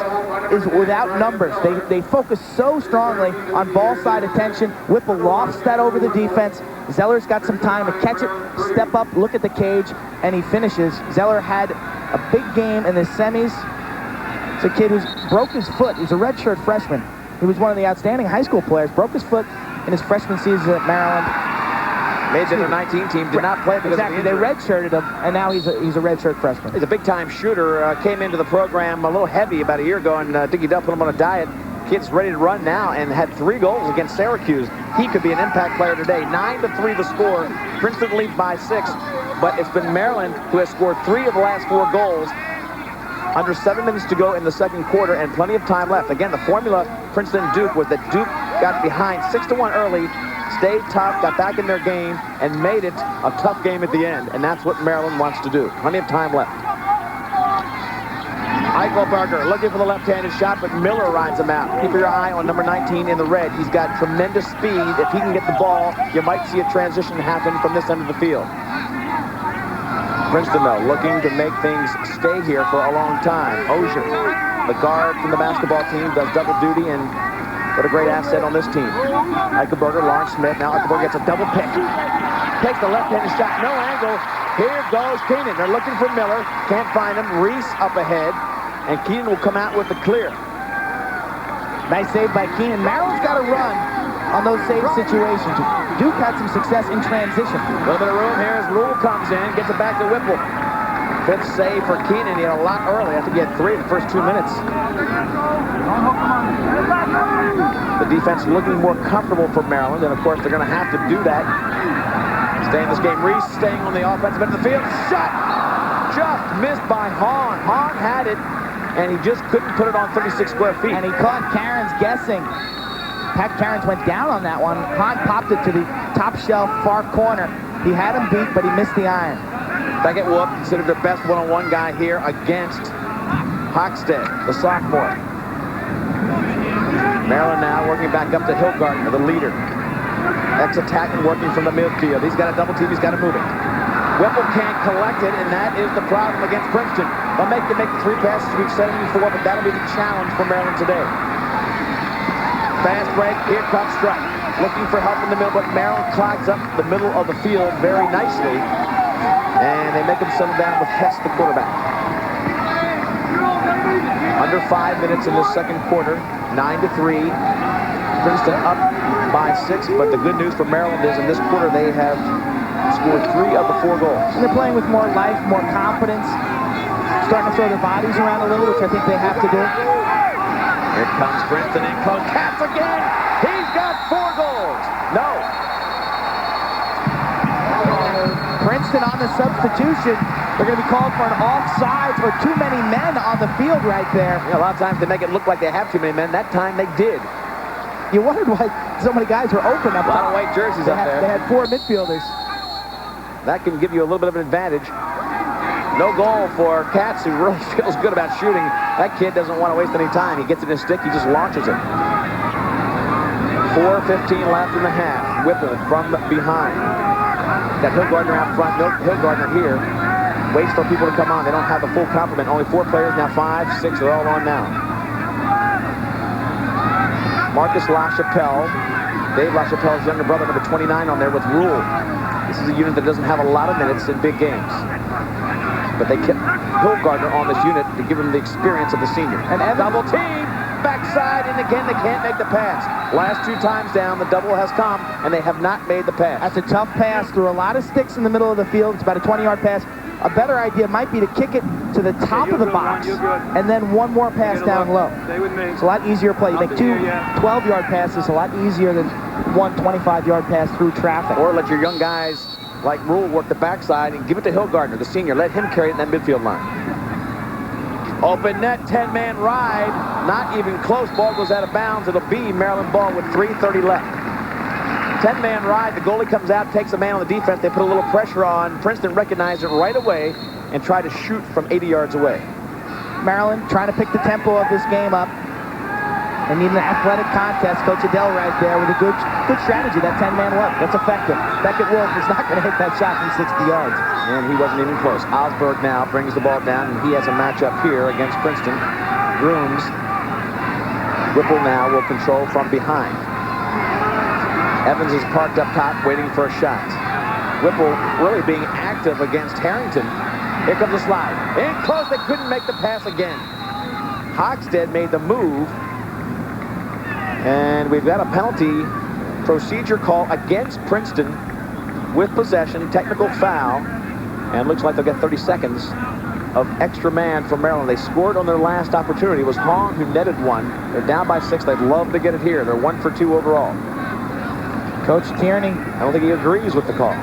is without numbers. They focus so strongly on ball side attention. Whipple lofts that over the defense. Zeller's got some time to catch it, step up, look at the cage, and he finishes. Zeller had a big game in the semis. It's a kid who's broke his foot. He's a redshirt freshman. He was one of the outstanding high school players. Broke his foot in his freshman season at Maryland. Made it to the 19 team. Did not play because exactly. They redshirted him, and now he's a redshirt freshman. He's a big-time shooter. Came into the program a little heavy about a year ago, and Dickie Dell put him on a diet. Kid's ready to run now, and had 3 goals against Syracuse. He could be an impact player today. 9-3 the score. Princeton leads by 6, but it's been Maryland who has scored 3 of the last 4 goals. Under 7 minutes to go in the second quarter and plenty of time left. Again, the formula Princeton-Duke was that Duke got behind 6-1 early, stayed tough, got back in their game, and made it a tough game at the end. And that's what Maryland wants to do. Plenty of time left. Eichelberger looking for the left-handed shot, but Miller rides him out. Keep your eye on number 19 in the red. He's got tremendous speed. If he can get the ball, you might see a transition happen from this end of the field. Princeton, though, looking to make things stay here for a long time. Osier, the guard from the basketball team, does double duty, and what a great asset on this team. Eichelberger, Lawrence Smith. Now Eichelberger gets a double pick. Takes the left-handed shot, no angle. Here goes Keenan. They're looking for Miller. Can't find him. Reese up ahead. And Keenan will come out with the clear. Nice save by Keenan. Maryland's got to run on those save situations. Duke had some success in transition. A little bit of room here as Rule comes in. Gets it back to Whipple. Fifth save for Keenan. He had a lot early. I think he had 3 in the first 2 minutes. The defense looking more comfortable for Maryland. And, of course, they're going to have to do that. Stay in this game. Reese staying on the offensive end of the field. Shot! Just missed by Hahn. Hahn had it, and he just couldn't put it on 36 square feet. And he caught Cairns guessing. Pat Cairns went down on that one. Hahn popped it to the top shelf, far corner. He had him beat, but he missed the iron. Beckett Wolf considered the best one-on-one guy here against Hochstead, the sophomore. Maryland now working back up to Hillgardner, the leader. Attacking, working from the midfield. He's got a double team. He's got to move it. Whipple can't collect it, and that is the problem against Princeton. They'll make the 3 passes week 74, but that'll be the challenge for Maryland today. Fast break. Here comes Strike. Looking for help in the middle, but Maryland clogs up the middle of the field very nicely, and they make him settle down with Hess, the quarterback. Under 5 minutes in this second quarter. 9-3. Princeton up by 6, but the good news for Maryland is in this quarter they have scored 3 of the 4 goals. And they're playing with more life, more confidence, starting to throw their bodies around a little, which I think they have to do. Here comes Princeton in close. Katz again! He's got 4 goals! No! Princeton on the substitution. They're going to be called for an offsides or too many men on the field right there. Yeah, a lot of times they make it look like they have too many men. That time they did. You wondered why so many guys were open up top. A lot of white jerseys up there. They had 4 midfielders. That can give you a little bit of an advantage. No goal for Katz, who really feels good about shooting. That kid doesn't want to waste any time. He gets it in his stick, he just launches it. 4:15 left in the half. Whipple from behind. Got Hillgardner out front. Hillgardner here. Waits for people to come on. They don't have the full complement. Only 4 players now. 5, 6. They're all on now. Marcus LaChapelle. Dave LaChapelle's younger brother, number 29 on there with Rule. This is a unit that doesn't have a lot of minutes in big games. But they kept Hillgardner on this unit to give him the experience of the senior. And double team. Backside, and again, they can't make the pass. Last 2 times down, the double has come, and they have not made the pass. That's a tough pass through a lot of sticks in the middle of the field. It's about a 20-yard pass. A better idea might be to kick it to the top of the box, and then 1 more pass down low. Stay with me. It's a lot easier play. You make 2 12-yard passes a lot easier than 1 25-yard pass through traffic. Or let your young guys like Rule work the backside and give it to Hillgardner, the senior. Let him carry it in that midfield line. Open net, 10-man ride. Not even close. Ball goes out of bounds. It'll be Maryland ball with 3:30 left. 10-man ride. The goalie comes out, takes a man on the defense. They put a little pressure on. Princeton recognized it right away and tried to shoot from 80 yards away. Maryland trying to pick the tempo of this game up. They need an athletic contest. Coach Adele right there with a good strategy. That 10-man look. That's effective. Beckett Wolf is not going to hit that shot from 60 yards. And he wasn't even close. Osberg now brings the ball down, and he has a matchup here against Princeton. Grooms. Whipple now will control from behind. Evans is parked up top waiting for a shot. Whipple really being active against Harrington. Here comes the slide. In close, they couldn't make the pass again. Hochstead made the move. And we've got a penalty procedure call against Princeton with possession, technical foul, and looks like they'll get 30 seconds of extra man from Maryland. They scored on their last opportunity. It was Hong who netted 1. They're down by 6. They'd love to get it here. They're 1 for 2 overall. Coach Tierney, I don't think he agrees with the call.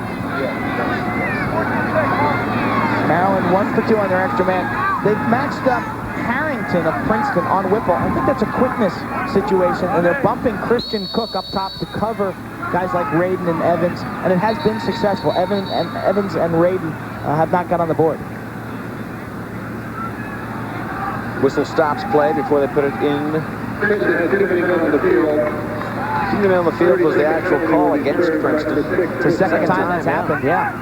Maryland 1 for 2 on their extra man. They've matched up Harrington of Princeton on Whipple. I think that's a quickness situation, and they're bumping Christian Cook up top to cover guys like Radin and Evans, and it has been successful. Evans and Radin have not got on the board. Whistle stops play before they put it in. Keeping it on the field was the actual call against Princeton. It's the second time that's happened, yeah.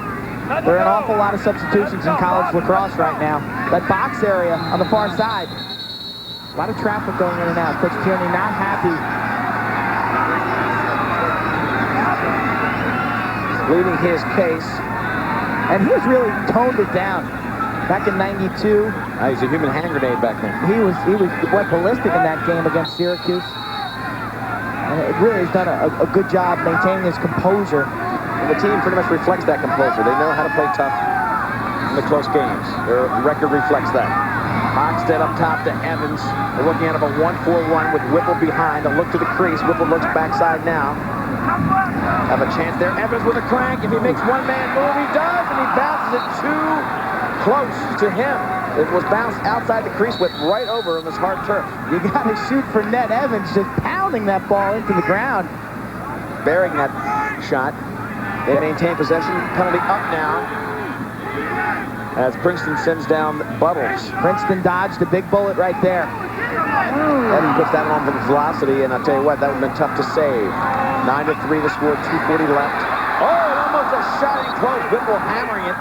There are an awful lot of substitutions in college lacrosse right now. That box area on the far side, a lot of traffic going in and out. Coach Tierney not happy. Leading his case. And he has really toned it down. Back in '92. He's a human hand grenade back then. He went ballistic in that game against Syracuse. And it really has done a good job maintaining his composure. And the team pretty much reflects that composure. They know how to play tough in the close games. Their record reflects that. Hockstead up top to Evans. They're looking at a 1-4-1 with Whipple behind. A look to the crease. Whipple looks backside now. Have a chance there. Evans with a crank. If he makes one-man move, he does, and he bounces it too close to him. It was bounced outside the crease, went right over on this hard turf. You got to shoot for net. Evans just pounding that ball into the ground. Bearing that shot. They maintain possession. Penalty up now as Princeton sends down Buttles. Princeton dodged a big bullet right there. Evans puts that on with velocity, and I'll tell you what, that would have been tough to save. 9-3 to score, 2:40 left. Oh, almost a shot in close. Whipple hammering it.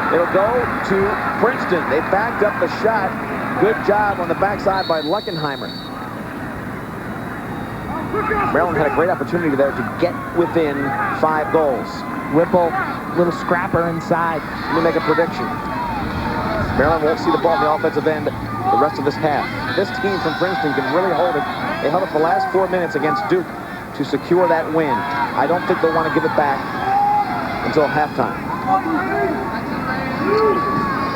It'll go to Princeton. They backed up the shot. Good job on the backside by Luckenheimer. Maryland had a great opportunity there to get within 5 goals. Whipple, little scrapper inside. Let me make a prediction. Maryland won't see the ball on the offensive end the rest of this half. This team from Princeton can really hold it. They held it the last 4 minutes against Duke to secure that win. I don't think they'll want to give it back until halftime.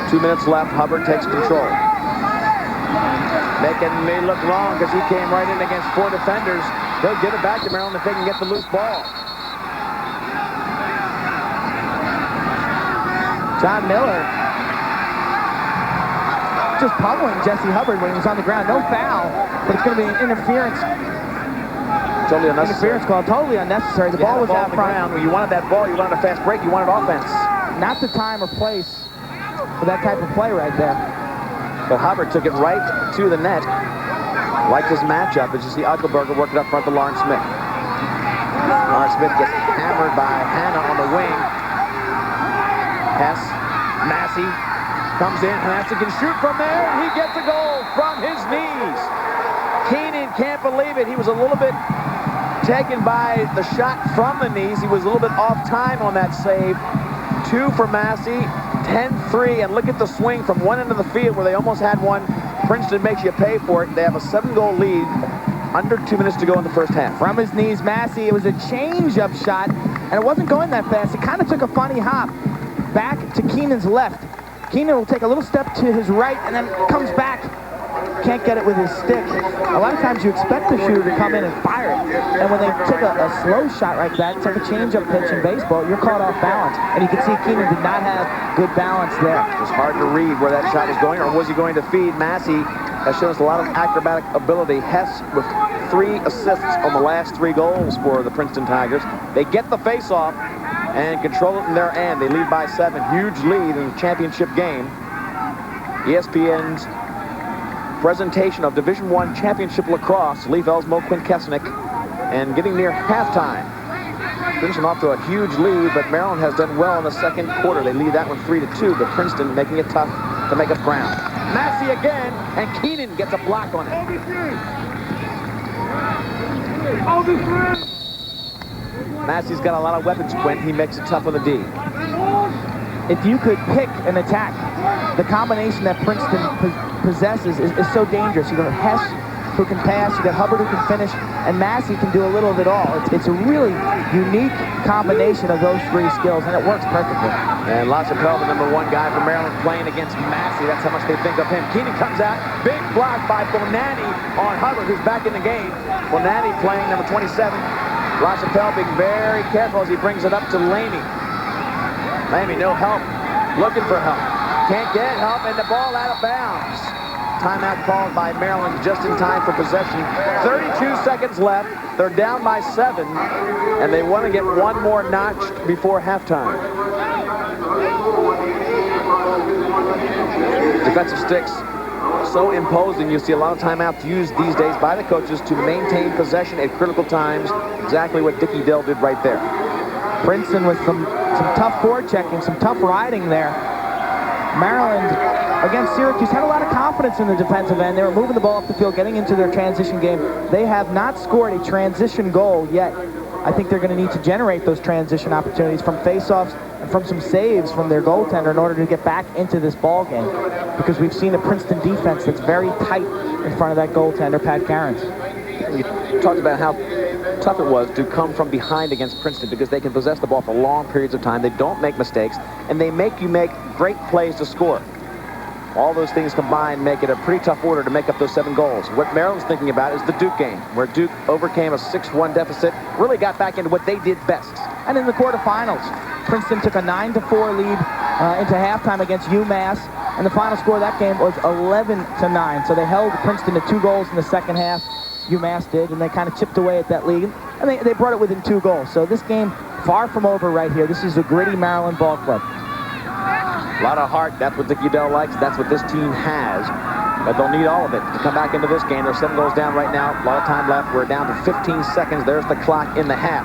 2 minutes left. Hubbard takes control. Making me look wrong because he came right in against 4 defenders. They'll give it back to Maryland if they can get the loose ball. John Miller just pummeling Jesse Hubbard when he was on the ground. No foul, but it's going to be an interference. Totally unnecessary. Interference call, totally unnecessary. The ball was out front. You wanted that ball, you wanted a fast break, you wanted offense. Not the time or place for that type of play right there. But Hubbard took it right to the net. Liked his matchup as you see Uckelberger working up front to Lawrence Smith. Lawrence Smith gets hammered by Hanna on the wing. Hess, Massey comes in. Massey can shoot from there, and he gets a goal from his knees. Keenan can't believe it. He was a little bit taken by the shot from the knees. He was a little bit off time on that save. 2 for Massey, 10-3, and look at the swing from one end of the field where they almost had one. Princeton makes you pay for it. They have a 7-goal lead. Under 2 minutes to go in the first half. From his knees, Massey, it was a change-up shot, and it wasn't going that fast. It kind of took a funny hop back to Keenan's left. Keenan will take a little step to his right and then comes back. Can't get it with his stick. A lot of times you expect the shooter to come in and fire it. And when they took a slow shot like that, it's like a change-up pitch in baseball, you're caught off balance. And you can see Keenan did not have good balance there. It was hard to read where that shot was going, or was he going to feed? Massey has shown us a lot of acrobatic ability. Hess with 3 assists on the last 3 goals for the Princeton Tigers. They get the face-off and control it in their end. They lead by 7. Huge lead in the championship game. ESPN's presentation of Division I Championship Lacrosse. Lee Velsmo, Quinn Kesnick, and getting near halftime. Princeton off to a huge lead, but Maryland has done well in the second quarter. They lead that one 3-2, but Princeton making it tough to make up ground. Massey again, and Keenan gets a block on it. Massey's got a lot of weapons, Quinn. He makes it tough on the D. If you could pick an attack, the combination that Princeton possesses is so dangerous. You got Hess, who can pass, you got Hubbard, who can finish, and Massey can do a little of it all. It's a really unique combination of those 3 skills, and it works perfectly. And LaChapelle, the #1 guy for Maryland, playing against Massey. That's how much they think of him. Keenan comes out, big block by Bonanni on Hubbard, who's back in the game. Bonanni playing number 27. LaChapelle being very careful as he brings it up to Lamey. Lamey, no help, looking for help. Can't get help, and the ball out of bounds. Timeout called by Maryland just in time for possession. 32 seconds left. They're down by 7, and they want to get one more notch before halftime. Defensive sticks so imposing. You see a lot of timeouts used these days by the coaches to maintain possession at critical times. Exactly what Dickie Dell did right there. Princeton with some tough forechecking, some tough riding there. Maryland against Syracuse had a lot of confidence in the defensive end. They were moving the ball up the field, getting into their transition game. They have not scored a transition goal yet. I think they're going to need to generate those transition opportunities from faceoffs and from some saves from their goaltender in order to get back into this ball game, because we've seen a Princeton defense that's very tight in front of that goaltender, Pat Cairns. You talked about how tough it was to come from behind against Princeton because they can possess the ball for long periods of time. They don't make mistakes, and they make you make great plays to score. All those things combined make it a pretty tough order to make up those 7 goals. What Maryland's thinking about is the Duke game, where Duke overcame a 6-1 deficit, really got back into what they did best. And in the quarterfinals, Princeton took a 9-4 lead into halftime against UMass, and the final score of that game was 11-9. So they held Princeton to 2 goals in the second half. UMass did, and they kind of chipped away at that lead, and they brought it within 2 goals. So this game, far from over right here. This is a gritty Maryland ball club. A lot of heart. That's what Dickie Dell likes. That's what this team has. But they'll need all of it to come back into this game. They're 7 goals down right now. A lot of time left. We're down to 15 seconds. There's the clock in the half.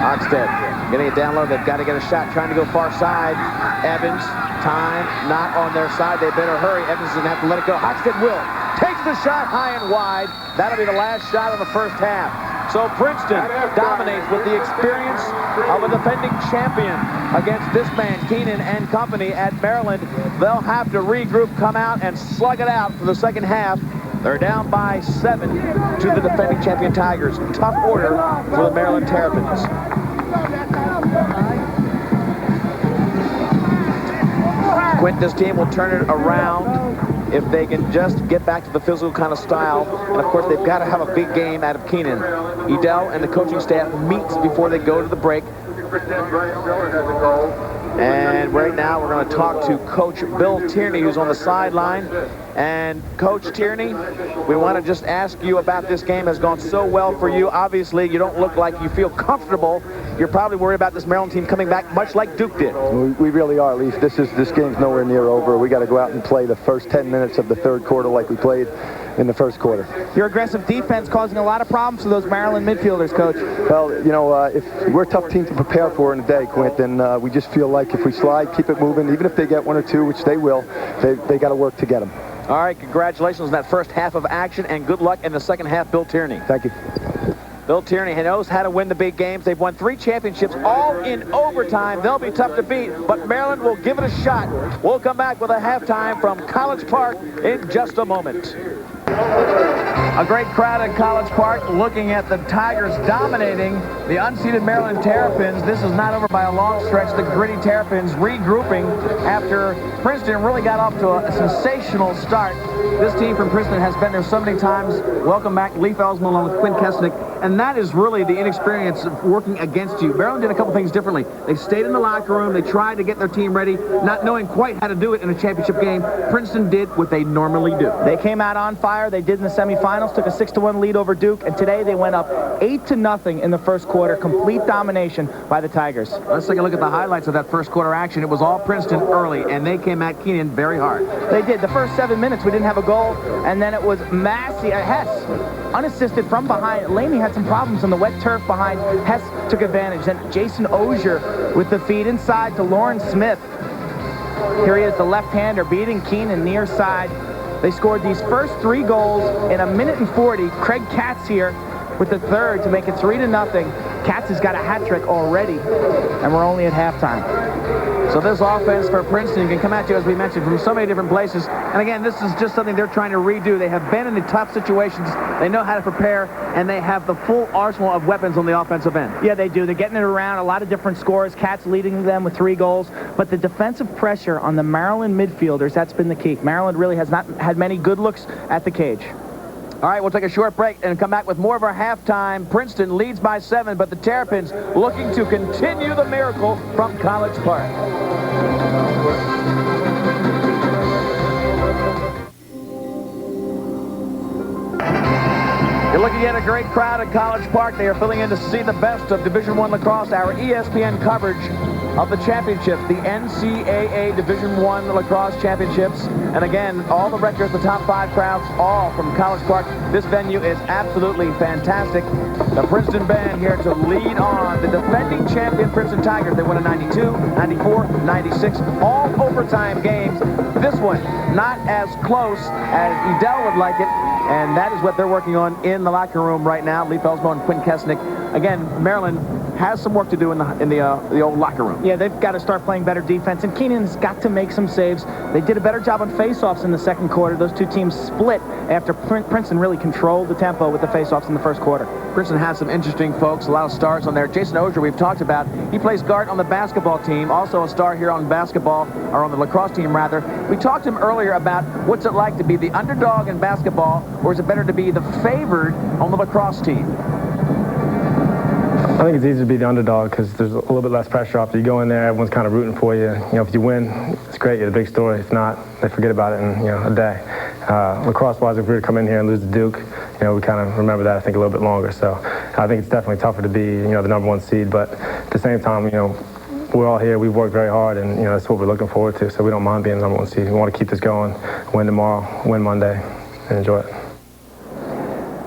Oxted getting it down low. They've got to get a shot. Trying to go far side. Evans. Time not on their side. They better hurry. Evans is going to have to let it go. Oxted will. Takes the shot high and wide. That'll be the last shot of the first half. So Princeton dominates with the experience of a defending champion against this man, Keenan and company at Maryland. They'll have to regroup, come out, and slug it out for the second half. They're down by 7 to the defending champion Tigers. Tough order for the Maryland Terrapins. Quinton's team will turn it around if they can just get back to the physical kind of style. And of course, they've got to have a big game out of Keenan. Edel and the coaching staff meets before they go to the break. And right now, we're going to talk to Coach Bill Tierney, who's on the sideline. And Coach Tierney, we want to just ask you about this game. Has gone so well for you. Obviously, you don't look like you feel comfortable. You're probably worried about this Maryland team coming back much like Duke did. We really are, Leaf. This game's nowhere near over. We got to go out and play the first 10 minutes of the third quarter like we played in the first quarter. Your aggressive defense causing a lot of problems for those Maryland midfielders, Coach. Well, you know, if we're a tough team to prepare for in a day, Quint, then we just feel like if we slide, keep it moving, even if they get 1 or 2, which they will, they got to work to get them. All right, congratulations on that first half of action, and good luck in the second half, Bill Tierney. Thank you. Bill Tierney knows how to win the big games. They've won 3 championships, all in overtime. They'll be tough to beat, but Maryland will give it a shot. We'll come back with a halftime from College Park in just a moment. A great crowd at College Park looking at the Tigers dominating the unseeded Maryland Terrapins. This is not over by a long stretch. The gritty Terrapins regrouping after Princeton really got off to a sensational start. This team from Princeton has been there so many times. Welcome back, Leif Elsman along with Quinn Kesnick. And that is really the inexperience of working against you. Maryland did a couple things differently. They stayed in the locker room. They tried to get their team ready, not knowing quite how to do it in a championship game. Princeton did what they normally do. They came out on fire. They did in the semifinals, took a 6-1 lead over Duke, and today they went up 8-0 in the first quarter. Complete domination by the Tigers. Let's take a look at the highlights of that first quarter action. It was all Princeton early, and they came at Keenan very hard. They did. The first 7 minutes, we didn't have a goal, and then it was Hess, unassisted from behind. Laney had some problems on the wet turf behind. Hess took advantage. Then Jason Ogier with the feed inside to Lauren Smith. Here he is, the left-hander, beating Keenan near side. They scored these first 3 goals in 1:40. Craig Katz here with the third to make it 3-0. Katz has got a hat trick already, and we're only at halftime. So this offense for Princeton can come at you, as we mentioned, from so many different places. And again, this is just something they're trying to redo. They have been in the tough situations. They know how to prepare, and they have the full arsenal of weapons on the offensive end. Yeah, they do. They're getting it around. A lot of different scores. Katz leading them with 3 goals. But the defensive pressure on the Maryland midfielders, that's been the key. Maryland really has not had many good looks at the cage. All right, we'll take a short break and come back with more of our halftime. Princeton leads by 7, but the Terrapins looking to continue the miracle from College Park. You're looking at a great crowd at College Park. They are filling in to see the best of Division I lacrosse. Our ESPN coverage of the championships, the NCAA Division I Lacrosse Championships. And again, all the records, the top 5 crowds, all from College Park. This venue is absolutely fantastic. The Princeton band here to lead on the defending champion Princeton Tigers. They won in 92, 94, 96, all overtime games. This one, not as close as Edel would like it, and that is what they're working on in the locker room right now. Lee Felsmo and Quinn Kesnick. Again, Maryland has some work to do in the old locker room. Yeah, they've got to start playing better defense, and Keenan's got to make some saves. They did a better job on faceoffs in the second quarter. Those two teams split after Princeton really controlled the tempo with the faceoffs in the first quarter. Princeton has some interesting folks, a lot of stars on there. Jason Ogier, we've talked about. He plays guard on the basketball team, also a star here on basketball, or on the lacrosse team, rather. We talked to him earlier about what's it like to be the underdog in basketball, or is it better to be the favored on the lacrosse team? I think it's easier to be the underdog because there's a little bit less pressure after you go in there. Everyone's kind of rooting for you. You know, if you win, it's great. You're the big story. If not, they forget about it in, a day. Lacrosse-wise, if we were to come in here and lose to Duke, we kind of remember that, I think, a little bit longer. So I think it's definitely tougher to be, the #1 seed. But at the same time, we're all here. We've worked very hard, and, that's what we're looking forward to. So we don't mind being the #1 seed. We want to keep this going, win tomorrow, win Monday, and enjoy it.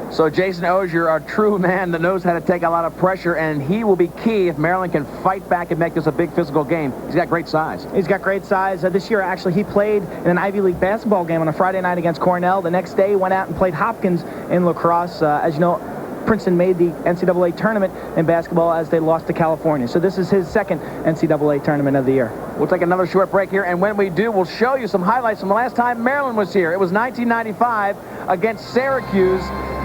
So Jason Ogier, a true man that knows how to take a lot of pressure, and he will be key if Maryland can fight back and make this a big physical game. He's got great size. He's got great size. This year, actually, he played in an Ivy League basketball game on a Friday night against Cornell. The next day, he went out and played Hopkins in lacrosse. As you know, Princeton made the NCAA tournament in basketball as they lost to California. So this is his second NCAA tournament of the year. We'll take another short break here, and when we do, we'll show you some highlights from the last time Maryland was here. It was 1995 against Syracuse.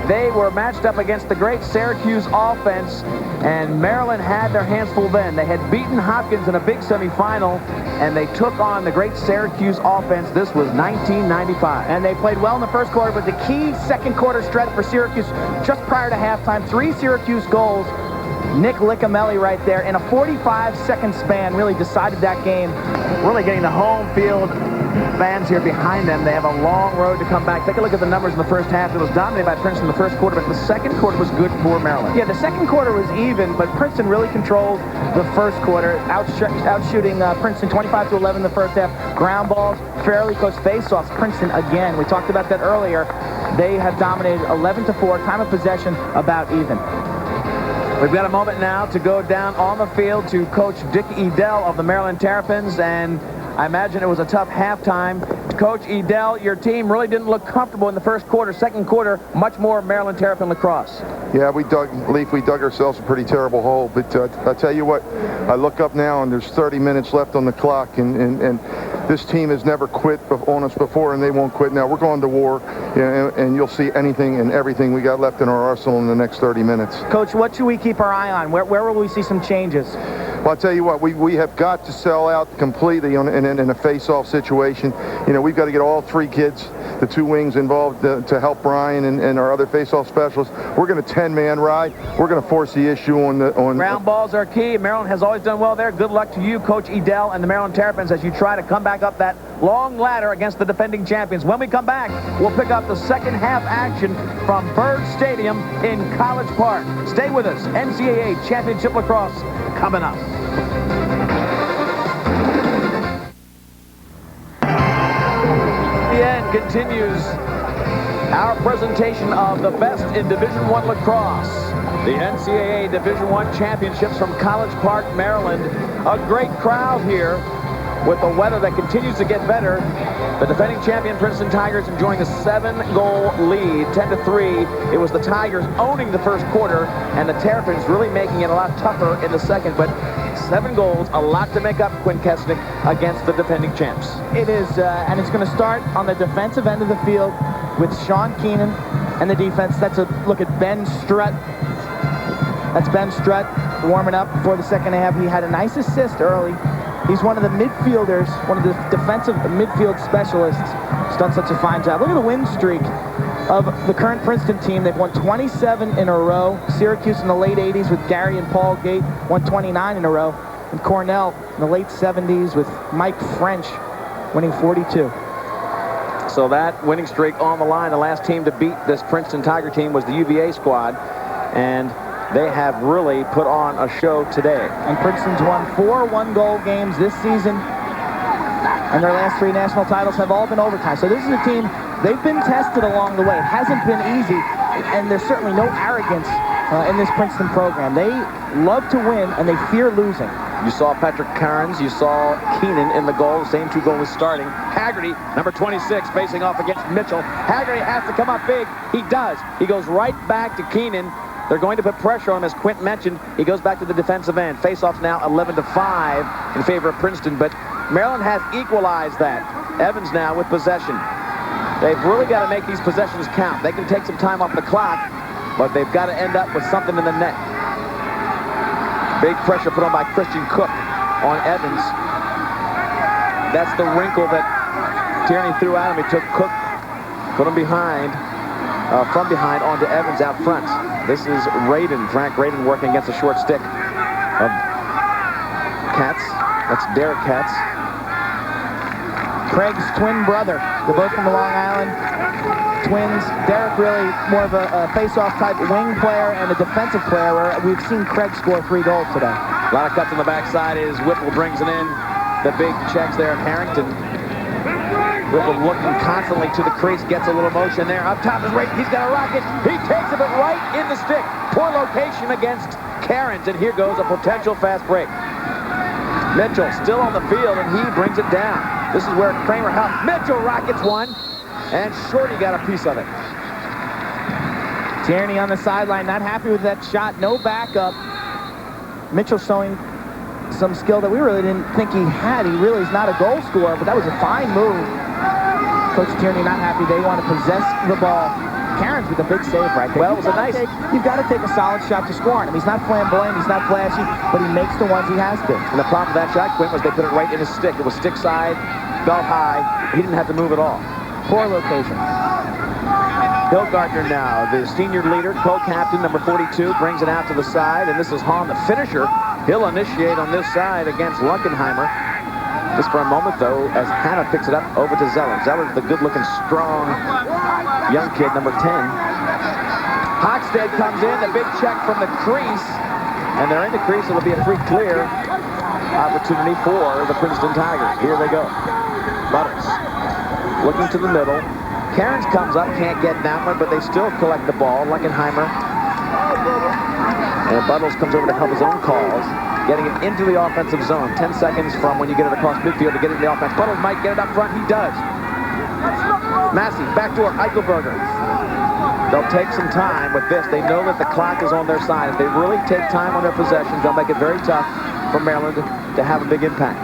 They were matched up against the great Syracuse offense, and Maryland had their hands full then. They had beaten Hopkins in a big semifinal, and they took on the great Syracuse offense. This was 1995. And they played well in the first quarter, but the key second quarter stretch for Syracuse just prior to halftime, 3 Syracuse goals. Nick Liccamelli right there in a 45-second span really decided that game. Really getting the home field fans here behind them. They have a long road to come back. Take a look at the numbers in the first half. It was dominated by Princeton in the first quarter, but the second quarter was good for Maryland. Yeah, the second quarter was even, but Princeton really controlled the first quarter, outshooting Princeton 25-11 in the first half. Ground balls, fairly close face-offs. Princeton, again, we talked about that earlier. They have dominated 11-4, time of possession about even. We've got a moment now to go down on the field to Coach Dick Edel of the Maryland Terrapins, and I imagine it was a tough halftime. Coach Edel, your team really didn't look comfortable in the first quarter. Second quarter, much more Maryland Terrapin lacrosse. Yeah, we dug ourselves a pretty terrible hole. But I'll tell you what, I look up now and there's 30 minutes left on the clock, and this team has never quit on us before, and they won't quit now. We're going to war, and you'll see anything and everything we got left in our arsenal in the next 30 minutes. Coach, what should we keep our eye on? Where will we see some changes? Well, I'll tell you what, we have got to sell out completely in a face-off situation. We've got to get all 3 kids, the 2 wings involved to help Brian and our other face-off specialists. We're going to 10-man ride. We're going to force the issue on ground balls are key. Maryland has always done well there. Good luck to you, Coach Edel, and the Maryland Terrapins as you try to come back up that long ladder against the defending champions. When we come back, we'll pick up the second half action from Byrd Stadium in College Park. Stay with us. NCAA Championship Lacrosse coming up. The end continues our presentation of the best in Division I lacrosse. The NCAA Division I Championships from College Park, Maryland. A great crowd here with the weather that continues to get better. The defending champion Princeton Tigers enjoying a 7-goal lead, 10-3. It was the Tigers owning the first quarter, and the Terrapins really making it a lot tougher in the second. But 7 goals, a lot to make up, Quinn Kesnick, against the defending champs. It is, and it's going to start on the defensive end of the field with Sean Keenan and the defense. That's a look at Ben Strutt. That's Ben Strutt warming up before the second half. He had a nice assist early. He's one of the midfielders, one of the defensive midfield specialists. He's done such a fine job. Look at the win streak of the current Princeton team. They've won 27 in a row. Syracuse in the late 80s with Gary and Paul Gate won 29 in a row. And Cornell in the late 70s with Mike French winning 42. So that winning streak on the line. The last team to beat this Princeton Tiger team was the UVA squad. And They have really put on a show today. And Princeton's won 4 one-goal games this season. And their last 3 national titles have all been overtime. So this is a team, they've been tested along the way. It hasn't been easy, and there's certainly no arrogance in this Princeton program. They love to win, and they fear losing. You saw Patrick Cairns, you saw Keenan in the goal, the same 2 goalies starting. Haggerty, number 26, facing off against Mitchell. Haggerty has to come up big. He does. He goes right back to Keenan. They're going to put pressure on him, as Quint mentioned. He goes back to the defensive end. Face-offs now 11-5 in favor of Princeton, but Maryland has equalized that. Evans now with possession. They've really got to make these possessions count. They can take some time off the clock, but they've got to end up with something in the net. Big pressure put on by Christian Cook on Evans. That's the wrinkle that Tierney threw at him. He took Cook, put him behind, from behind onto Evans out front. This is Radin, Frank Radin, working against a short stick of Katz. That's Derek Katz. Craig's twin brother. They're both from Long Island. Twins. Derek really more of a face-off type wing player and a defensive player, where we've seen Craig score 3 goals today. A lot of cuts on the backside as Whipple brings it in. The big checks there at Harrington. Whipple looking constantly to the crease, gets a little motion there. Up top is Rayton. He's got a rocket. He takes it, but right in the stick. Poor location against Cairns, and here goes a potential fast break. Mitchell still on the field, and he brings it down. This is where Kramer helps. Mitchell rockets one, and Shorty got a piece of it. Tierney on the sideline, not happy with that shot. No backup. Mitchell showing some skill that we really didn't think he had. He really is not a goal scorer, but that was a fine move. Coach Tierney not happy. They want to possess the ball. Cairns with a big save right there. Well, it was you've got to take a solid shot to score on him. He's not flamboyant, he's not flashy, but he makes the ones he has to. And the problem with that shot, Quint, was they put it right in his stick. It was stick side, belt high. He didn't have to move at all. Poor location. Bill Gardner now, the senior leader, co-captain, number 42, brings it out to the side, and this is Hahn, the finisher. He'll initiate on this side against Luckenheimer. Just for a moment, though, as Hannah picks it up over to Zeller. Zeller's the good-looking, strong young kid, number 10. Hockstead comes in, the big check from the crease, and they're in the crease. It'll be a free clear opportunity for the Princeton Tigers. Here they go. Butters looking to the middle. Cairns comes up, can't get downward, but they still collect the ball. Luckenheimer. And Buttles comes over to help his own cause, getting it into the offensive zone. 10 seconds from when you get it across midfield to get it in the offense. Buttles might get it up front. He does. Massey, backdoor, Eichelberger. They'll take some time with this. They know that the clock is on their side. If they really take time on their possessions, they'll make it very tough for Maryland to have a big impact.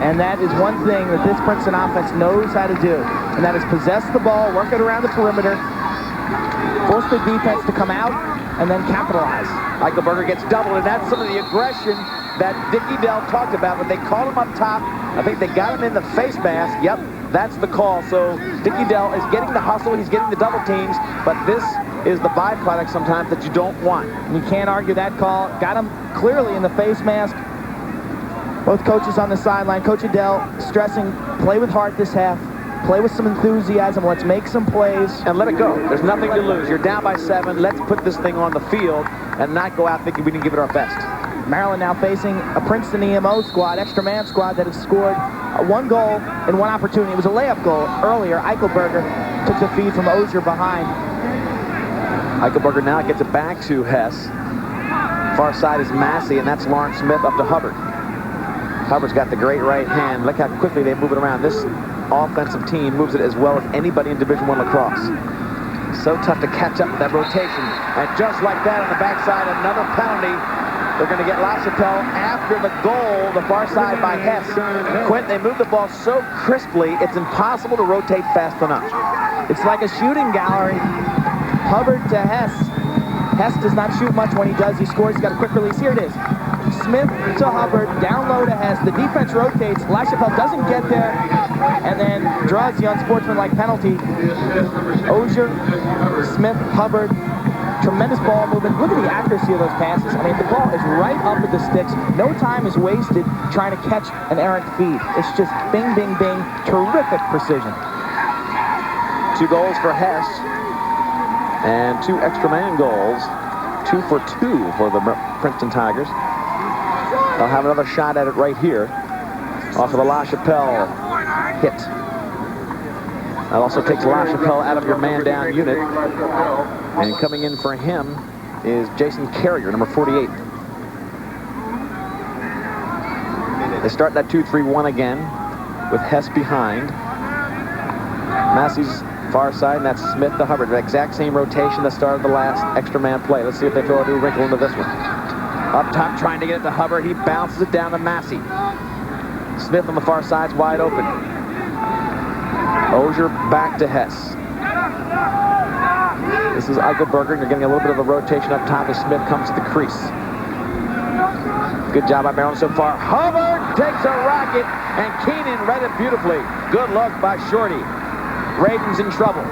And that is one thing that this Princeton offense knows how to do, and that is possess the ball, work it around the perimeter, force the defense to come out, and then capitalize. Eichelberger gets doubled, and that's some of the aggression that Dickie Dell talked about. When they called him up top, I think they got him in the face mask. Yep, that's the call. So Dickie Dell is getting the hustle, he's getting the double teams, but this is the byproduct sometimes that you don't want. And you can't argue that call. Got him clearly in the face mask. Both coaches on the sideline. Coach Adele stressing, play with heart this half. Play with some enthusiasm. Let's make some plays. And let it go. There's nothing to lose. You're down by 7. Let's put this thing on the field and not go out thinking we didn't give it our best. Maryland now facing a Princeton EMO squad, extra man squad, that has scored 1 goal in 1 opportunity. It was a layup goal earlier. Eichelberger took the feed from Ozier behind. Eichelberger now gets it back to Hess. Far side is Massey, and that's Lawrence Smith up to Hubbard. Hubbard's got the great right hand. Look how quickly they move it around. This offensive team moves it as well as anybody in Division I lacrosse. So tough to catch up with that rotation. And just like that on the backside, another penalty. They're going to get LaChapelle after the goal, the far side by Hess. Quint, they move the ball so crisply, it's impossible to rotate fast enough. It's like a shooting gallery. Hubbard to Hess. Hess does not shoot much. When he does, he scores. He's got a quick release. Here it is. Smith to Hubbard, down low to Hess. The defense rotates. LaChapelle doesn't get there, and then draws the unsportsmanlike penalty. Ozier, Smith, Hubbard. Tremendous ball movement. Look at the accuracy of those passes. I mean, the ball is right up at the sticks. No time is wasted trying to catch an errant feed. It's just bing, bing, bing. Terrific precision. 2 goals for Hess. And 2 extra man goals. 2 2 for 2 for the Princeton Tigers. They'll have another shot at it right here off of the LaChapelle hit. That also takes LaChapelle out of your man-down unit. And coming in for him is Jason Carrier, number 48. They start that 2-3-1 again with Hess behind. Massey's far side, and that's Smith to Hubbard. The exact same rotation that started the last extra man play. Let's see if they throw a new wrinkle into this one. Up top, trying to get it to Hubbard. He bounces it down to Massey. Smith on the far side's wide open. Ozier back to Hess. This is Eichelberger, and you're getting a little bit of a rotation up top as Smith comes to the crease. Good job by Maryland so far. Hubbard takes a rocket, and Keenan read it beautifully. Good look by Shorty. Braden's in trouble.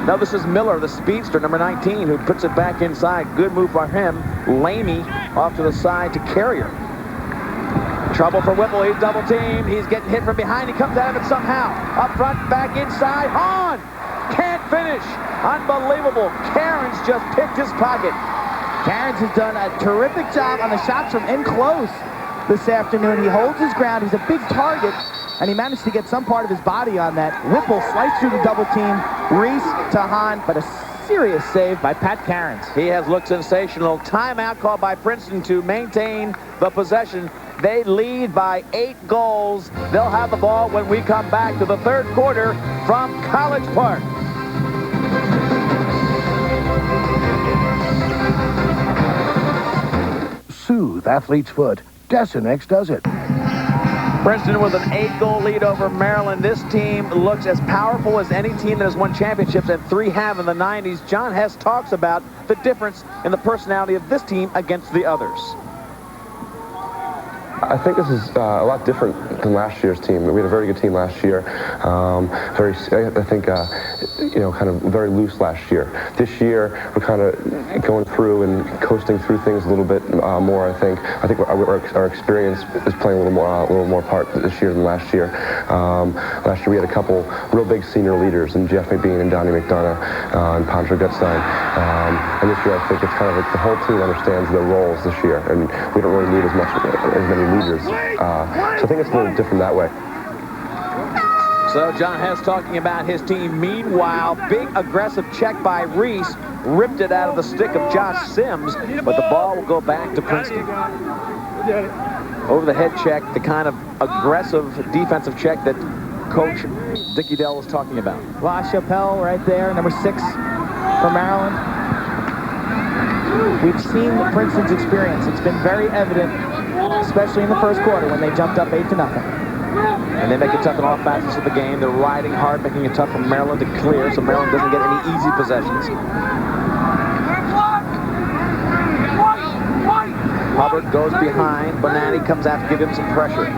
Now this is Miller, the speedster, number 19, who puts it back inside. Good move by him. Lamey off to the side to Carrier. Trouble for Whipple. He's double teamed. He's getting hit from behind. He comes out of it somehow. Up front, back inside. Hahn can't finish. Unbelievable. Cairns just picked his pocket. Cairns has done a terrific job on the shots from in close this afternoon. He holds his ground. He's a big target, and he managed to get some part of his body on that. Whipple sliced through the double team. Reese to Hahn, but a serious save by Pat Cairns. He has looked sensational. Timeout called by Princeton to maintain the possession. They lead by 8 goals. They'll have the ball when we come back to the third quarter from College Park. Soothe athlete's foot. Desinex does it. Princeton with an 8-goal lead over Maryland. This team looks as powerful as any team that has won championships, and 3 have in the 90s. John Hess talks about the difference in the personality of this team against the others. I think this is a lot different than last year's team. We had a very good team last year. Kind of very loose last year. This year, we're kind of going through and coasting through things a little bit more. I think our experience is playing a little more part this year than last year. Last year we had a couple real big senior leaders in Jeff McBean and Donnie McDonough and Pancho Gutstein. And this year I think it's kind of like the whole team understands their roles this year, and we don't really need as many leaders. So I think it's a little different that way. So John Hess talking about his team. Meanwhile, big aggressive check by Reese. Ripped it out of the stick of Josh Sims, but the ball will go back to Princeton. Over the head check, the kind of aggressive defensive check that Coach Dickie Dell was talking about. LaChapelle right there, number 6 for Maryland. We've seen Princeton's experience. It's been very evident, especially in the first quarter when they jumped up 8-0. And they make it tough in all facets of the game. They're riding hard, making it tough for Maryland to clear, so Maryland doesn't get any easy possessions. Hubbard goes behind. Bonanni comes out to give him some pressure.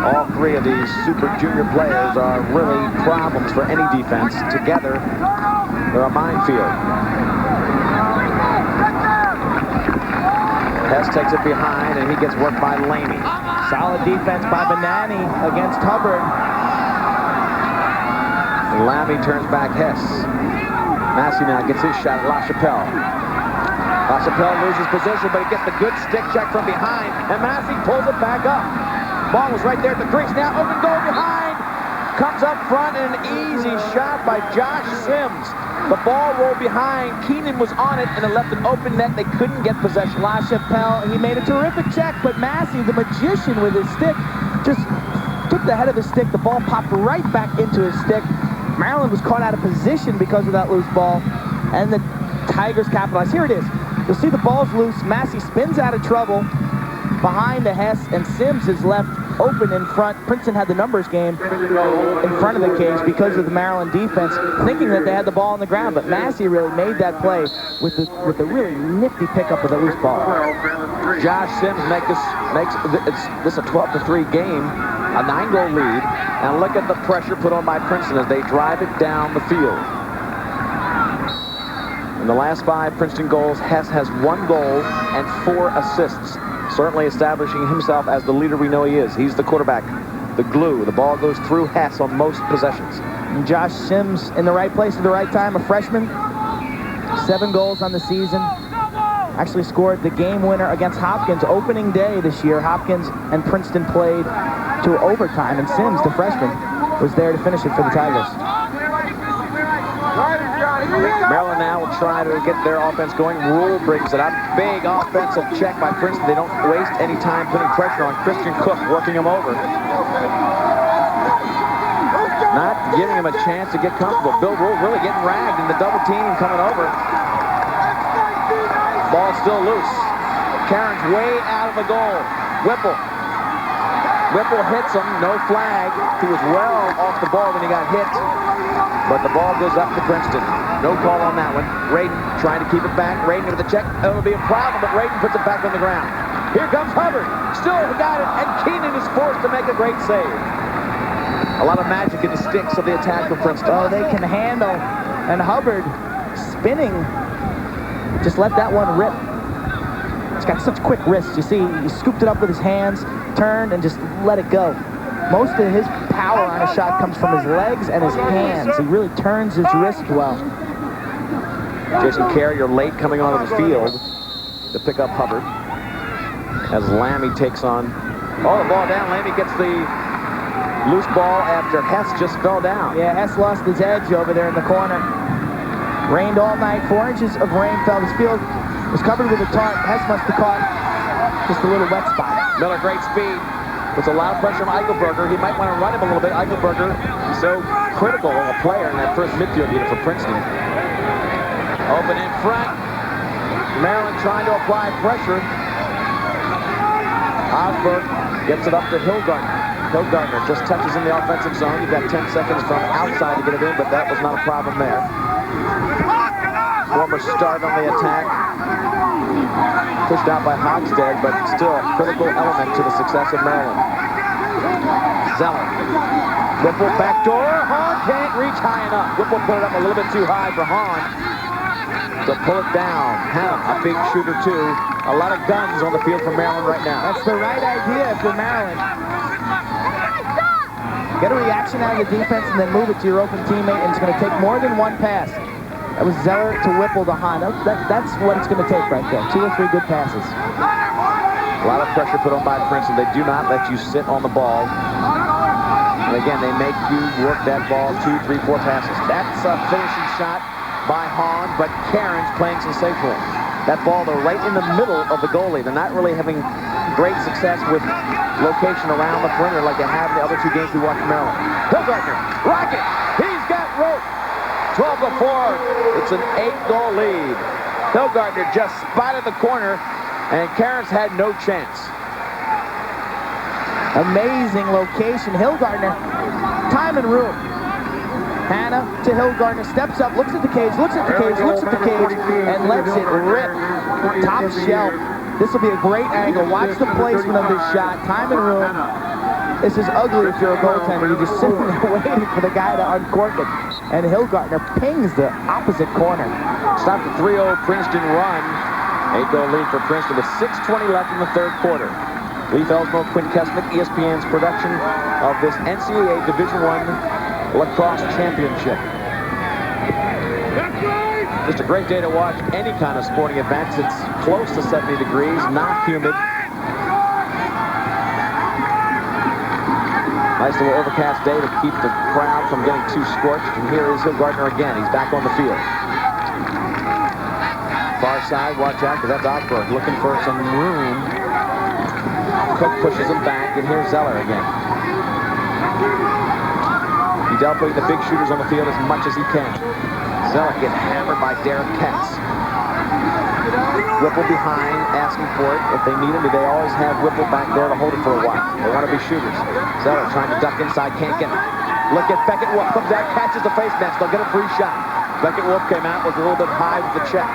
All 3 of these super junior players are really problems for any defense. Together, they're a minefield. Hess takes it behind, and he gets worked by Lamey. Solid defense by Bonanni against Hubbard. Lamey turns back Hess. Massey now gets his shot at LaChapelle. LaChapelle loses position, but he gets the good stick check from behind, and Massey pulls it back up. Ball was right there at the crease. Now open goal behind. Comes up front, and an easy shot by Josh Sims. The ball rolled behind. Keenan was on it, and it left an open net. They couldn't get possession. LaChapelle, he made a terrific check, but Massey, the magician with his stick, just took the head of his stick. The ball popped right back into his stick. Maryland was caught out of position because of that loose ball, and the Tigers capitalized. Here it is. You'll see the ball's loose. Massey spins out of trouble behind the Hess, and Sims is left open in front. Princeton had the numbers game in front of the cage because of the Maryland defense, thinking that they had the ball on the ground, but Massey really made that play with the really nifty pickup of the loose ball. Josh Sims makes this a 12-3 game, a 9-goal lead, and look at the pressure put on by Princeton as they drive it down the field. In the last 5 Princeton goals, Hess has 1 goal and 4 assists. Certainly establishing himself as the leader we know he is. He's the quarterback, the glue. The ball goes through Hess on most possessions. And Josh Sims in the right place at the right time, a freshman. 7 goals on the season. Actually scored the game winner against Hopkins opening day this year. Hopkins and Princeton played to overtime, and Sims, the freshman, was there to finish it for the Tigers. Maryland now will try to get their offense going. Rule brings it up. Big offensive check by Princeton. They don't waste any time putting pressure on Christian Cook, working him over. Not giving him a chance to get comfortable. Bill Rule really getting ragged in the double team coming over. Ball still loose. Cairns way out of the goal. Whipple hits him. No flag. He was well off the ball when he got hit. But the ball goes up to Princeton. No call on that one. Radin trying to keep it back. Radin with the check. It'll be a problem, but Radin puts it back on the ground. Here comes Hubbard. Still got it, and Keenan is forced to make a great save. A lot of magic in the sticks of the attack for Princeton. Oh, they can handle. And Hubbard spinning. Just let that one rip. He's got such quick wrists. You see, he scooped it up with his hands, turned, and just let it go. Most of his power on a shot comes from his legs and his hands. He really turns his wrist well. Jason Carrier late coming onto the field to pick up Hubbard. As Lammy takes on... Oh, the ball down. Lammy gets the loose ball after Hess just fell down. Yeah, Hess lost his edge over there in the corner. Rained all night. 4 inches of rain fell. This field was covered with a tarp. Hess must have caught just a little wet spot. Miller, great speed. Puts a loud pressure on Eichelberger. He might want to run him a little bit. Eichelberger, so critical of a player in that first midfield unit for Princeton. Open in front. Maryland trying to apply pressure. Osberg gets it up to Hillgardner. Hillgardner just touches in the offensive zone. You've got 10 seconds from outside to get it in, but that was not a problem there. Former start on the attack. Pushed out by Hogstead, but still a critical element to the success of Maryland. Zeller. Whipple backdoor. Hahn can't reach high enough. Whipple put it up a little bit too high for Hahn to pull it down. Hannah, a big shooter too. A lot of guns on the field for Maryland right now. That's the right idea for Maryland. Get a reaction out of the defense and then move it to your open teammate, and it's going to take more than one pass. That was Zeller to Whipple to Hahn. That's what it's going to take right there. 2 or 3 good passes. A lot of pressure put on by Princeton. They do not let you sit on the ball. And again, they make you work that ball 2, 3, 4 passes. That's a finishing shot by Hahn, but Cairns playing sensationally. That ball, though, right in the middle of the goalie. They're not really having great success with location around the perimeter like they have in the other 2 games we watched Maryland. Hillgardner, rocket. He's got rope. 12-4. It's an 8-goal lead. Hillgardner just spotted the corner, and Cairns had no chance. Amazing location. Hillgardner, time and room. Hannah to Hillgardner, steps up, looks at the cage, looks at the cage, looks at the cage, and lets it rip. Top shelf. This will be a great angle. Watch the placement of this shot. Time and room. This is ugly if you're a goaltender. You're just sitting there waiting for the guy to uncork it. And Hillgardner pings the opposite corner. Stopped the 3-0 Princeton run. 8-goal lead for Princeton with 6:20 left in the 3rd quarter. Lee Felsmo, Quinn Kesnick, ESPN's production of this NCAA Division I Lacrosse Championship. Just a great day to watch any kind of sporting events. It's close to 70 degrees, not humid. Nice little overcast day to keep the crowd from getting too scorched. And here is Hillgardner again. He's back on the field. Far side, watch out, because that's Osberg looking for some room. Cook pushes him back, and here's Zeller again. He dealt with the big shooters on the field as much as he can. Zeller gets hammered by Derek Katz. Whipple behind, asking for it. If they need him, they always have Whipple back there to hold it for a while. They want to be shooters. Zeller trying to duck inside, can't get it. Look at Beckett Wolf, comes out, catches the face mask. They'll get a free shot. Beckett Wolf came out, was a little bit high with the check.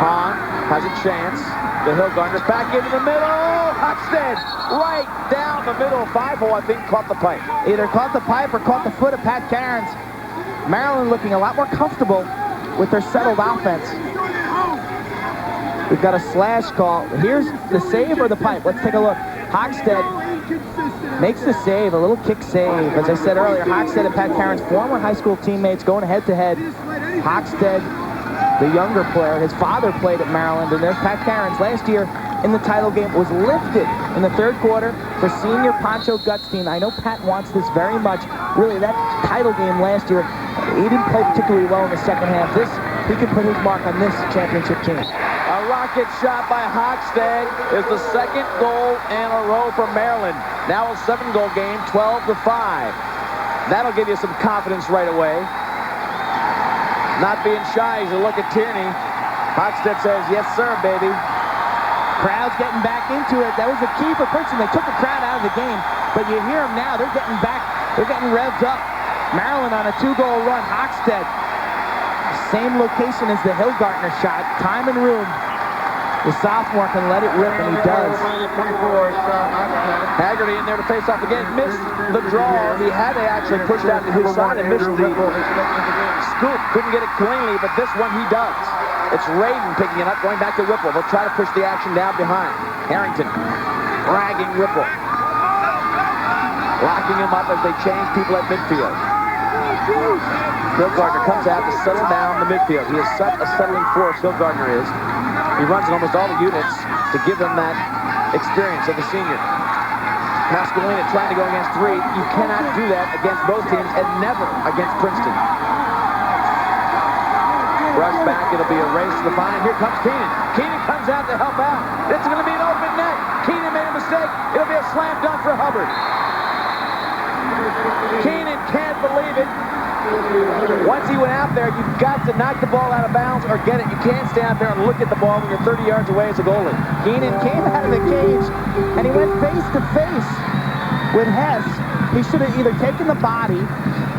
Hahn has a chance. The Hillgardner back into the middle. Hochstead right down the middle. 5-hole, I think, caught the pipe. Either caught the pipe or caught the foot of Pat Cairns. Maryland looking a lot more comfortable with their settled offense. We've got a slash call. Here's the save or the pipe. Let's take a look. Hochstead makes the save, a little kick save. As I said earlier, Hochstead and Pat Cairns, former high school teammates, going head-to-head. Hochstead the younger player. His father played at Maryland, and there's Pat Cairns. Last year in the title game was lifted in the third quarter for senior Pancho Gutstein. I know Pat wants this very much. Really, that title game last year, he didn't play particularly well in the second half. He could put his mark on this championship team. A rocket shot by Hochstead is the second goal in a row for Maryland. Now a 7-goal game, 12-5. That'll give you some confidence right away. Not being shy as you look at Tierney. Hochstead says, yes, sir, baby. Crowd's getting back into it. That was the key for Princeton. They took the crowd out of the game, but you hear them now. They're getting back. They're getting revved up. Maryland on a 2-goal run. Hochstead, same location as the Hillgartner shot. Time and room. The sophomore can let it rip, and he does. Haggerty in there to face off again. Missed the draw. He had to actually push out to his side and missed the scoop. Couldn't get it cleanly, but this one he does. It's Raiden picking it up, going back to Whipple. They'll try to push the action down behind. Harrington dragging Whipple. Locking him up as they change people at midfield. Hillgartner comes out to settle down the midfield. He is such a settling force, Hillgartner is. He runs in almost all the units to give them that experience of the senior. Mascalina trying to go against 3. You cannot do that against both teams and never against Princeton. Rush back, it'll be a race to the fine. Here comes Keenan. Keenan comes out to help out. It's going to be an open net. Keenan made a mistake. It'll be a slam dunk for Hubbard. Keenan can't believe it. Once he went out there, you've got to knock the ball out of bounds or get it. You can't stand out there and look at the ball when you're 30 yards away as a goalie. Keenan came out of the cage, and he went face to face with Hess. He should have either taken the body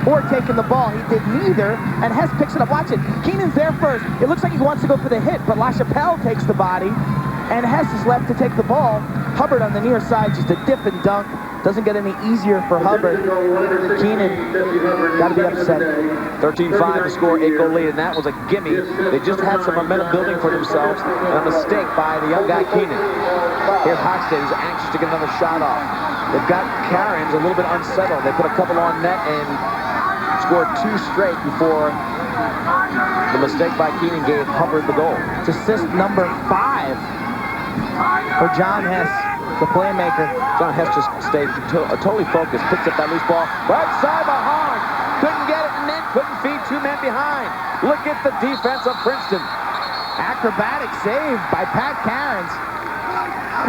or taken the ball. He did neither, and Hess picks it up. Watch it. Keenan's there first. It looks like he wants to go for the hit, but LaChapelle takes the body, and Hess is left to take the ball. Hubbard on the near side, just a dip and dunk. Doesn't get any easier for Hubbard. Keenan got to be upset. 13-5 to score, 8-goal lead, and that was a gimme. They just had some momentum building for themselves, and a mistake by the young guy Keenan. Here's Hochstead, who's anxious to get another shot off. They've got Cairns a little bit unsettled. They put a couple on net and scored 2 straight before the mistake by Keenan gave Hubbard the goal. It's assist number 5 for John Hess, the playmaker. John Hess just stayed totally focused, picks up that loose ball. Right side by Hahn. Couldn't get it and then couldn't feed 2 men behind. Look at the defense of Princeton. Acrobatic save by Pat Cairns.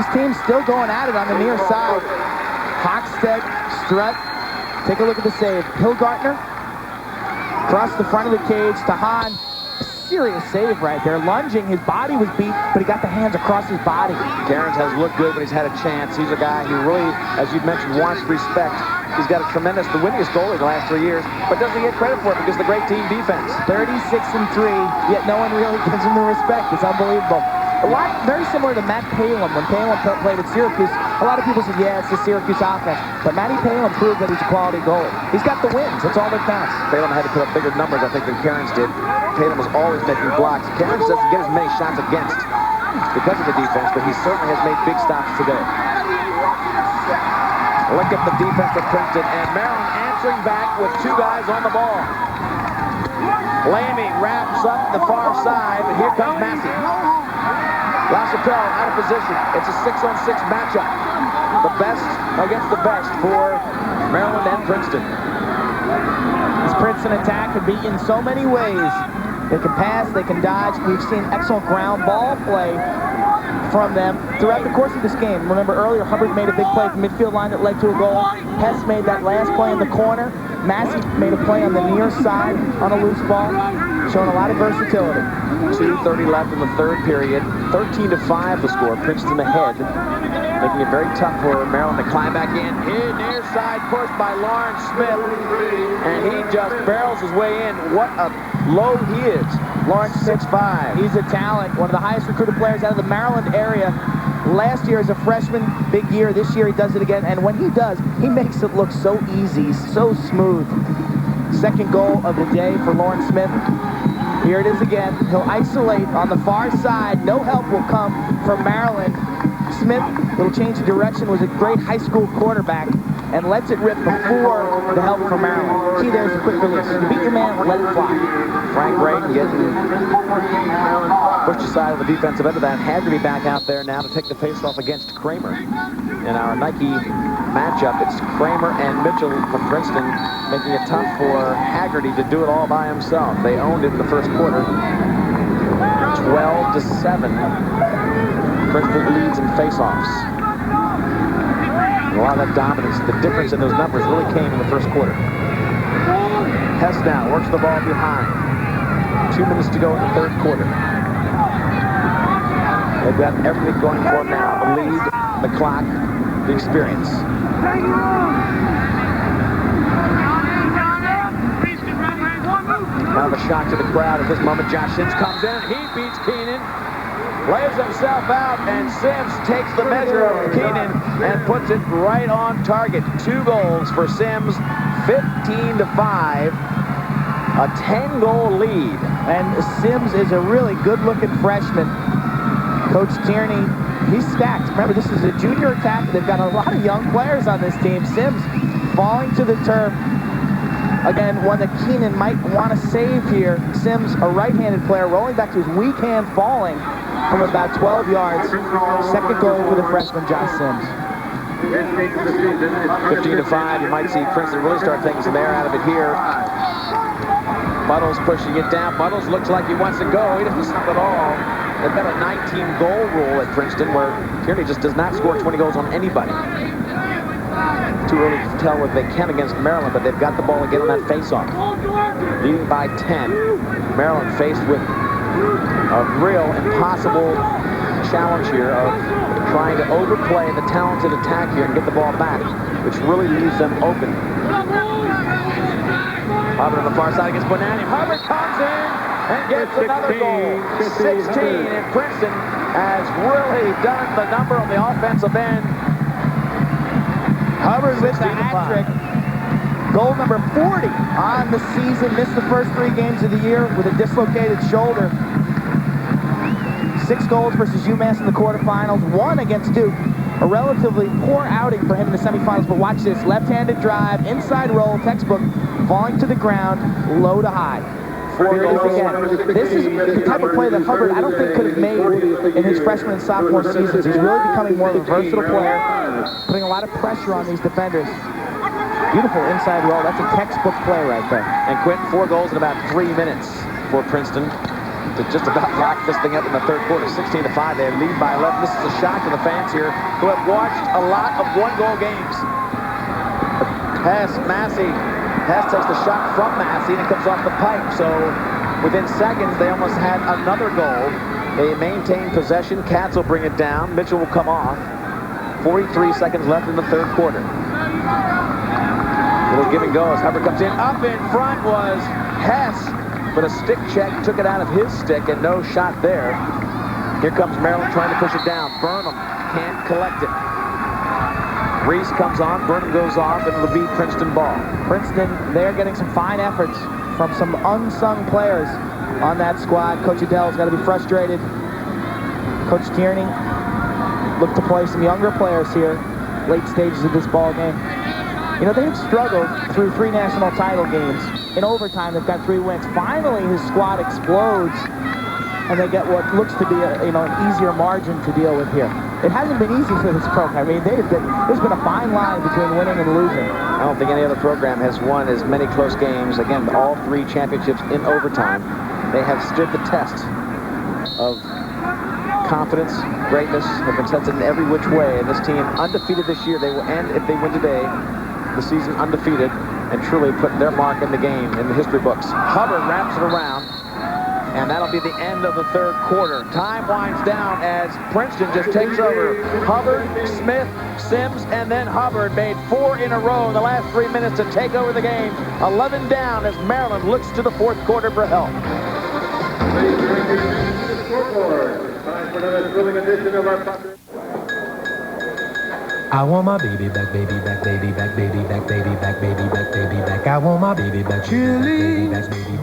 This team's still going at it on the near side. Hochstead, Strutt. Take a look at the save. Hillgartner across the front of the cage to Hahn. Serious save right there. Lunging, his body was beat, but he got the hands across his body. Cairns has looked good when he's had a chance. He's a guy who really, as you've mentioned, wants respect. He's got a tremendous, the winningest goal in the last 3 years, but doesn't get credit for it because of the great team defense. 36-3, yet no one really gives him the respect. It's unbelievable. A lot very similar to Matt Palin. When Palin played at Syracuse, a lot of people said, yeah, it's the Syracuse offense. But Matty Palin proved that he's a quality goalie. He's got the wins. That's all that counts. Palin had to put up bigger numbers, I think, than Cairns did. Palin was always making blocks. Cairns doesn't get as many shots against because of the defense, but he certainly has made big stops today. Look at the defense of Princeton, and Maryland answering back with 2 guys on the ball. Lamy wraps up the far side, but here comes Massey. LaChapelle out of position. It's a 6-on-6 matchup. The best against the best for Maryland and Princeton. This Princeton attack can be in so many ways. They can pass, they can dodge. We've seen excellent ground ball play from them throughout the course of this game. Remember earlier, Hubbard made a big play from midfield line that led to a goal. Hess made that last play in the corner. Massey made a play on the near side on a loose ball, showing a lot of versatility. 2:30 left in the third period. 13-5 the score. Princeton ahead, making it very tough for Maryland to climb back in. Near side push by Lawrence Smith, and he just barrels his way in. What a load he is. Lawrence 6'5". He's a talent, one of the highest recruited players out of the Maryland area. Last year as a freshman, big year. This year he does it again, and when he does, he makes it look so easy, so smooth. Second goal of the day for Lawrence Smith. Here it is again. He'll isolate on the far side. No help will come from Maryland. Smith, little change of direction, was a great high school quarterback, and lets it rip before the help from Maryland. Key there's a quick release. You beat your man, let it fly. Frank Braden getting pushed aside of the defensive end of that. Haggerty back out there now to take the faceoff against Kramer. In our Nike matchup, it's Kramer and Mitchell from Princeton making it tough for Haggerty to do it all by himself. They owned it in the first quarter. 12-7. Princeton leads in faceoffs. A lot of that dominance, the difference in those numbers really came in the first quarter. Hess now works the ball behind. 2 minutes to go in the third quarter. They've got everything going for them now. The lead, the clock, the experience. Now the shock to the crowd at this moment. Josh Sims comes in. He beats Keenan. Lays himself out, and Sims takes the measure of Keenan and puts it right on target. 2 goals for Sims, 15-5, a 10-goal lead. And Sims is a really good-looking freshman. Coach Tierney, he's stacked. Remember, this is a junior attack. They've got a lot of young players on this team. Sims falling to the turf. Again, one that Keenan might want to save here. Sims, a right-handed player, rolling back to his weak hand, falling from about 12 yards. Second goal for the freshman, Josh Sims. 15-5, you might see Princeton really start taking some air out of it here. Buttles pushing it down. Buttles looks like he wants to go. He doesn't stop at all. They've got a 19-goal rule at Princeton where Tierney just does not score 20 goals on anybody. Too early to tell what they can against Maryland, but they've got the ball again on that face-off. Leading by 10. Maryland faced with a real impossible challenge here of trying to overplay the talented attack here and get the ball back, which really leaves them open. Hubbard on the far side against Bonanni. Hubbard comes in and gets another goal. 16, and Princeton has really done the number on the offensive end. Hubbard with the hat trick. Goal number 40 on the season. Missed the first 3 games of the year with a dislocated shoulder. 6 goals versus UMass in the quarterfinals. 1 against Duke. A relatively poor outing for him in the semifinals, but watch this. Left-handed drive, inside roll, textbook, falling to the ground, low to high. 4 goals again. This is the type of play that Hubbard, I don't think, could have made in his freshman and sophomore seasons. He's really becoming more of a versatile player, putting a lot of pressure on these defenders. Beautiful inside roll. That's a textbook play right there. And Quentin, 4 goals in about 3 minutes for Princeton to just about lock this thing up in the third quarter. 16-5. They lead by 11. This is a shock to the fans here who have watched a lot of 1-goal games. Hess, Massey. Hess takes the shot from Massey and it comes off the pipe. So within seconds, they almost had another goal. They maintain possession. Katz will bring it down. Mitchell will come off. 43 seconds left in the third quarter. Little give and go as Hubbard comes in. Up in front was Hess, but a stick check took it out of his stick and no shot there. Here comes Maryland trying to push it down. Burnham can't collect it. Reese comes on, Burnham goes off, and it'll be Princeton ball. Princeton, they're getting some fine efforts from some unsung players on that squad. Coach Adele's got to be frustrated. Coach Tierney looked to play some younger players here, late stages of this ball game. You know, they've struggled through 3 national title games. In overtime, they've got 3 wins. Finally, his squad explodes, and they get what looks to be an easier margin to deal with here. It hasn't been easy for this program. I mean, there's been a fine line between winning and losing. I don't think any other program has won as many close games. Again, all 3 championships in overtime. They have stood the test of confidence, greatness, have been tested in every which way. And this team, undefeated this year, they will end, if they win today, the season undefeated and truly put their mark in the game, in the history books. Hubbard wraps it around. And that'll be the end of the third quarter. Time winds down as Princeton just takes over. Hubbard, Smith, Sims, and then Hubbard made 4 in a row in the last 3 minutes to take over the game. 11 down as Maryland looks to the fourth quarter for help. I want my baby back, baby back, baby back, baby back, baby back, baby back, baby back. I want my baby back, Chili,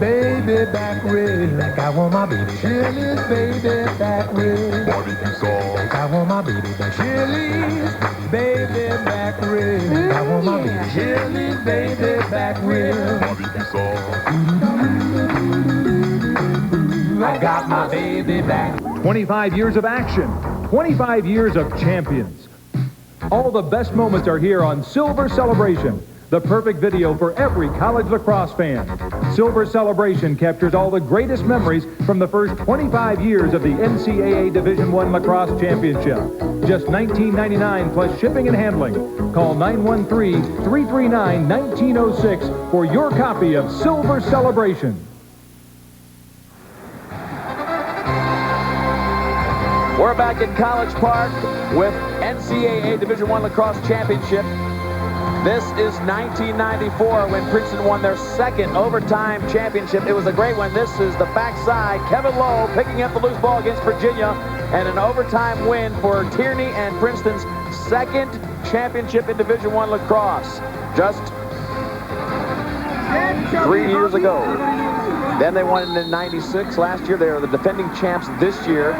baby back rib. I want my baby Chili, baby back rib. I want my baby back. Chili, baby back rib. I want my baby. Chili, baby back rib. I got my baby back. 25 years of action, 25 years of champions. All the best moments are here on Silver Celebration, the perfect video for every college lacrosse fan. Silver Celebration captures all the greatest memories from the first 25 years of the NCAA Division I Lacrosse Championship. Just $19.99 plus shipping and handling. Call 913-339-1906 for your copy of Silver Celebration. We're back in College Park with NCAA Division I Lacrosse Championship. This is 1994 when Princeton won their second overtime championship. It was a great one. This is the backside. Kevin Lowe picking up the loose ball against Virginia, and an overtime win for Tierney and Princeton's second championship in Division I Lacrosse. Just 3 years ago. Then they won in '96 last year. They are the defending champs this year.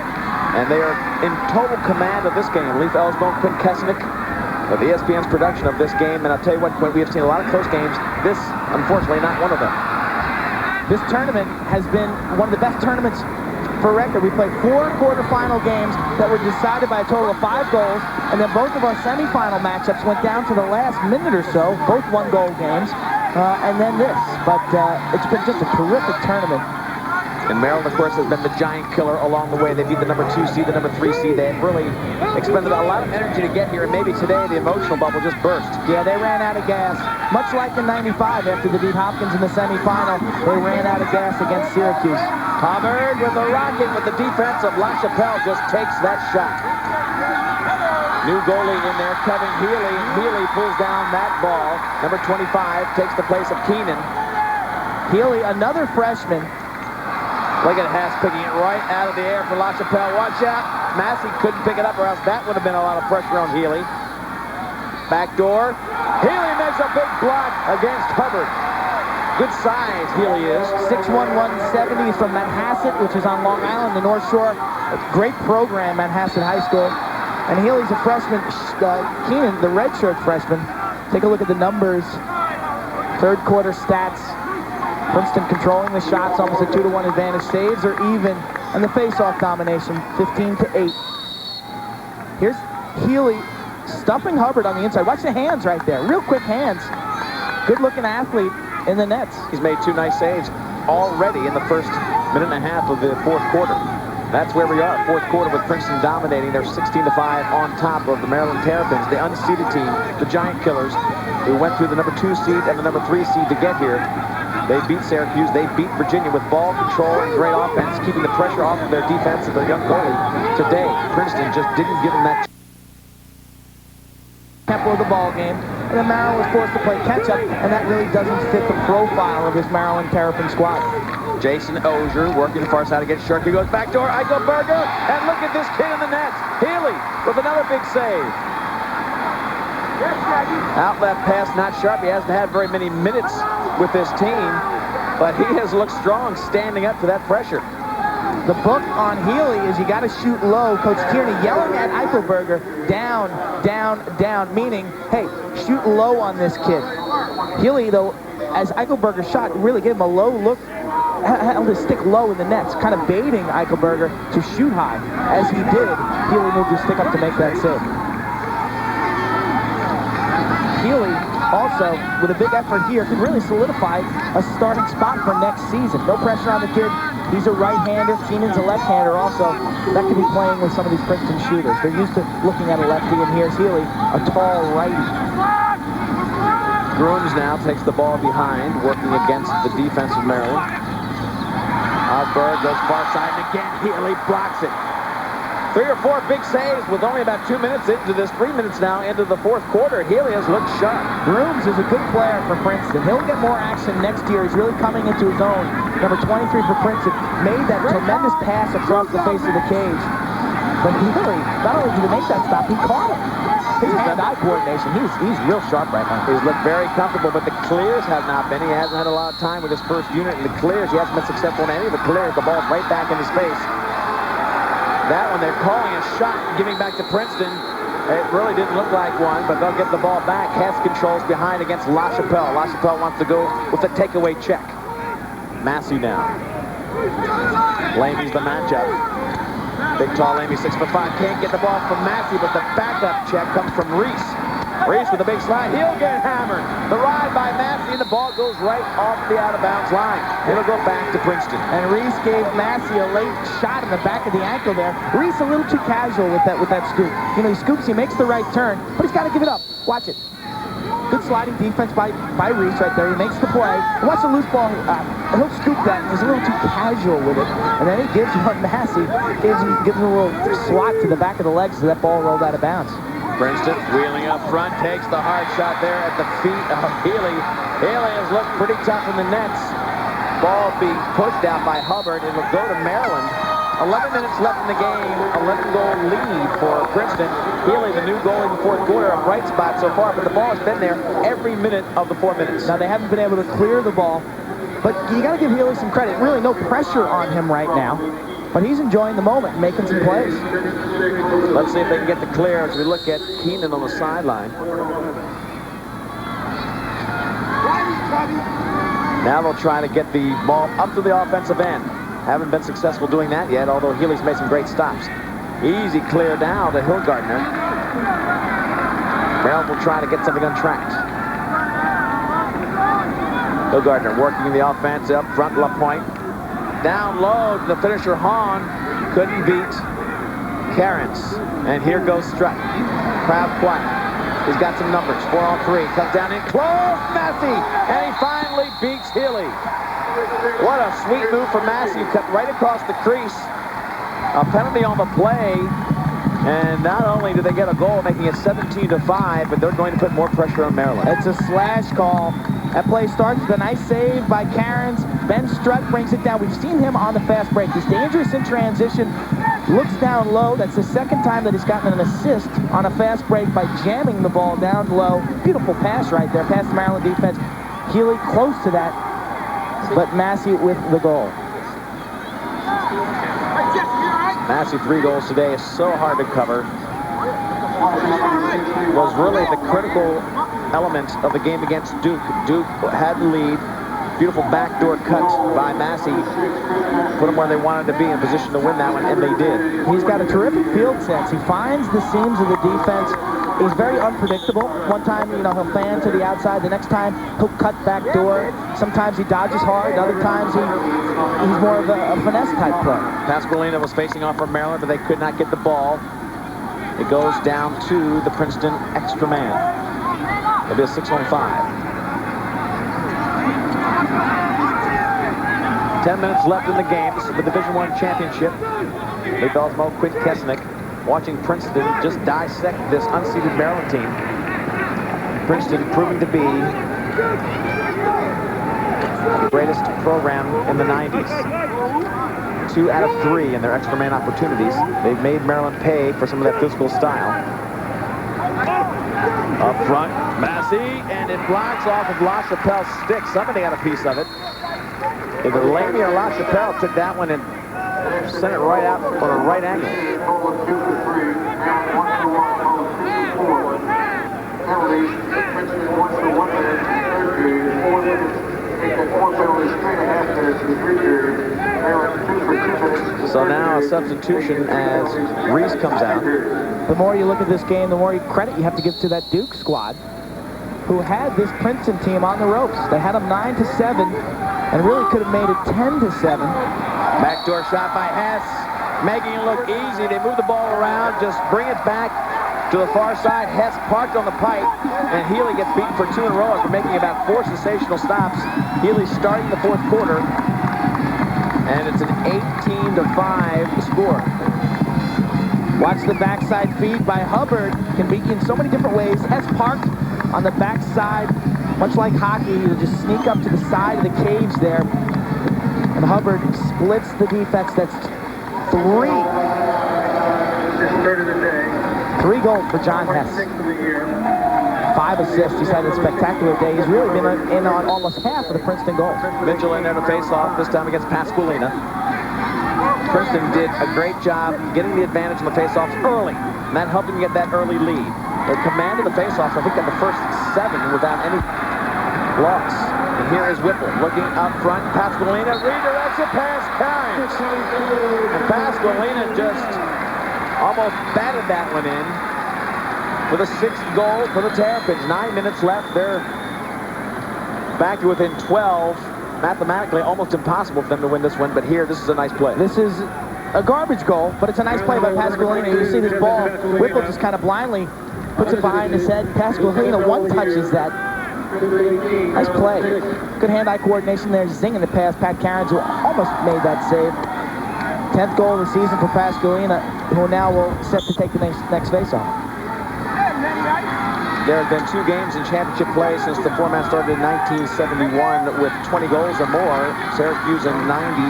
And they are in total command of this game. Leif Ellsbone, Quinn Kesnick, of ESPN's production of this game. And I'll tell you what, we have seen a lot of close games. This, unfortunately, not one of them. This tournament has been one of the best tournaments for record. We played 4 quarterfinal games that were decided by a total of 5 goals. And then both of our semifinal matchups went down to the last minute or so, both 1-goal games. And then this. But it's been just a terrific tournament. And Maryland, of course, has been the giant killer along the way. They beat the number 2 seed, the number 3 seed. They have really expended a lot of energy to get here, and maybe today the emotional bubble just burst. Yeah, they ran out of gas. Much like in '95 after they beat Hopkins in the semifinal, they ran out of gas against Syracuse. Hubbard with the rocket, with the defense of LaChapelle just takes that shot. New goalie in there, Kevin Healy. Healy pulls down that ball. Number 25 takes the place of Keenan. Healy, another freshman. Look at Hess picking it right out of the air for LaChapelle. Watch out. Massey couldn't pick it up, or else that would have been a lot of pressure on Healy. Backdoor. Healy makes a big block against Hubbard. Good size, Healy is. 6'1", 170. He's from Manhasset, which is on Long Island, the North Shore. A great program, Manhasset High School. And Healy's a freshman. Keenan, the redshirt freshman. Take a look at the numbers. Third quarter stats. Princeton controlling the shots, almost a 2-to-1 advantage. Saves are even, and the face-off domination, 15-8. Here's Healy stuffing Hubbard on the inside. Watch the hands right there. Real quick hands. Good-looking athlete in the nets. He's made 2 nice saves already in the first minute and a half of the fourth quarter. That's where we are. Fourth quarter with Princeton dominating. They're 16-5 on top of the Maryland Terrapins, the unseeded team, the Giant Killers, who went through the number 2 seed and the number 3 seed to get here. They beat Syracuse. They beat Virginia with ball control and great offense, keeping the pressure off of their defense and their young goalie. Today, Princeton just didn't give them that tempo of the ball game, and then Maryland was forced to play catch-up, and that really doesn't fit the profile of this Maryland Terrapin squad. Jason Ozier working the far side against Sharkey, goes backdoor, Eichelberger, and look at this kid in the net. Healy with another big save. Outlet pass, not sharp. He hasn't had very many minutes with this team, but he has looked strong standing up to that pressure. The book on Healy is you got to shoot low. Coach Tierney yelling at Eichelberger, down, down, down, meaning, hey, shoot low on this kid. Healy, though, as Eichelberger shot, really gave him a low look, held his stick low in the nets, kind of baiting Eichelberger to shoot high. As he did, Healy moved his stick up to make that save. Healy, also, with a big effort here, can really solidify a starting spot for next season. No pressure on the kid. He's a right-hander. Keenan's a left-hander also. That could be playing with some of these Princeton shooters. They're used to looking at a lefty, and here's Healy, a tall righty. Grooms now takes the ball behind, working against the defense of Maryland. Osberg goes far side, and again, Healy blocks it. 3 or 4 big saves with only about 2 minutes into this, 3 minutes now into the fourth quarter. Healy has looked sharp. Grooms is a good player for Princeton. He'll get more action next year. He's really coming into his own. Number 23 for Princeton made that tremendous pass across the face of the cage. But Healy, not only did he make that stop, he caught him. his hand-eye coordination, he's real sharp right now. He's looked very comfortable, but the clears have not been. He hasn't had a lot of time with his first unit, and the clears, he hasn't been successful in any of the clears. The ball's right back in his face. That one, they're calling a shot, giving back to Princeton. It really didn't look like one, but they'll get the ball back. Hess controls behind against LaChapelle. LaChapelle wants to go with a takeaway check. Massey now. Lamey's the matchup. Big, tall Lamey, 6'5". Can't get the ball from Massey, but the backup check comes from Reese. Reese with a big slide. He'll get hammered. The ride by Massey, and the ball goes right off the out-of-bounds line. It'll go back to Princeton. And Reese gave Massey a late shot in the back of the ankle there. Reese a little too casual with that scoop. You know, he scoops, he makes the right turn, but he's got to give it up. Watch it. Good sliding defense by Reese right there. He makes the play. And watch the loose ball. He'll scoop that. He's a little too casual with it. And then he gives one Massey. Gives him a little slot to the back of the legs so that ball rolled out of bounds. Princeton wheeling up front, takes the hard shot there at the feet of Healy. Healy has looked pretty tough in the nets. Ball being pushed out by Hubbard. It'll go to Maryland. 11 minutes left in the game, 11-goal lead for Princeton. Healy, the new goal in the fourth quarter, a bright spot so far, but the ball has been there every minute of the 4 minutes. Now, they haven't been able to clear the ball, but you got to give Healy some credit. Really no pressure on him right now, but he's enjoying the moment, making some plays. Let's see if they can get the clear as we look at Keenan on the sideline. Now they'll try to get the ball up to the offensive end. Haven't been successful doing that yet, although Healy's made some great stops. Easy clear now to Hillgardner. Maryland will try to get something untracked. Hillgardner working in the offense up front, LaPointe. Down low to the finisher, Hahn. Couldn't beat Cairns. And here goes Strutt. Crowd quiet. He's got some numbers. 4-on-3. Comes down in close. Massey. And he finally beats Healy. What a sweet move for Massey. Cut right across the crease. A penalty on the play. And not only do they get a goal, making it 17-5, but they're going to put more pressure on Maryland. It's a slash call. That play starts with a nice save by Cairns. Ben Strutt brings it down. We've seen him on the fast break. He's dangerous in transition. Looks down low. That's the second time that he's gotten an assist on a fast break by jamming the ball down low. Beautiful pass right there, past the Maryland defense. Healy close to that, but Massey with the goal. Massey, 3 goals today, is so hard to cover. Was really the critical element of the game against Duke. Duke had the lead. Beautiful backdoor cut by Massey. Put them where they wanted to be in position to win that one, and they did. He's got a terrific field sense. He finds the seams of the defense. He's very unpredictable. One time, you know, he'll fan to the outside. The next time, he'll cut back door. Sometimes he dodges hard. Other times, he's more of a finesse type player. Pasqualina was facing off from Maryland, but they could not get the ball. It goes down to the Princeton extra man. It'll be a 6-on-5. 10 minutes left in the game. This is the Division I championship. Lee Bellsmo, Quinn Kesnick, watching Princeton just dissect this unseeded Maryland team. Princeton proving to be the greatest program in the 90s. 2 out of 3 in their extra man opportunities. They've made Maryland pay for some of that physical style. Up front, Massey, and it blocks off of LaChapelle's stick. Somebody had a piece of it. Either Lamey or LaChapelle took that one and sent it right out on a right angle. So now a substitution as Reese comes out. The more you look at this game, the more credit you have to give to that Duke squad, who had this Princeton team on the ropes. They had them 9-7, and really could have made it 10-7. Backdoor shot by Hess, making it look easy. They move the ball around, just bring it back to the far side. Hess parked on the pipe, and Healy gets beaten for 2 in a row after making about 4 sensational stops. Healy starting the fourth quarter, and it's an 18-5 score. Watch the backside feed by Hubbard. Can be in so many different ways. Hess parked on the backside, much like hockey. He'll just sneak up to the side of the cage there. And Hubbard splits the defense. That's 3. 3 goals for John Hess. 5 assists. He's had a spectacular day. He's really been in on almost half of the Princeton goals. Mitchell in there to face off, this time against Pasqualina. Princeton did a great job getting the advantage on the face-offs early, and that helped them get that early lead. They commanded the face-offs, I think, at the first 7 without any loss. And here is Whipple looking up front. Pasqualina redirects it past Karen. And Pasqualina just almost batted that one in for the 6th goal for the Terrapins. 9 minutes left. They're back to within 12. Mathematically, almost impossible for them to win this one, but here, this is a nice play. This is a garbage goal, but it's a nice play by Pasqualina. You see this ball, Whipple just kind of blindly puts it behind his head. Pasqualina one-touches that. Nice play. Good hand-eye coordination there, zinging it past Pat Cairns, who almost made that save. 10th goal of the season for Pasqualina, who now will set to take the next face-off. There have been 2 games in championship play since the format started in 1971 with 20 goals or more. Syracuse in 90.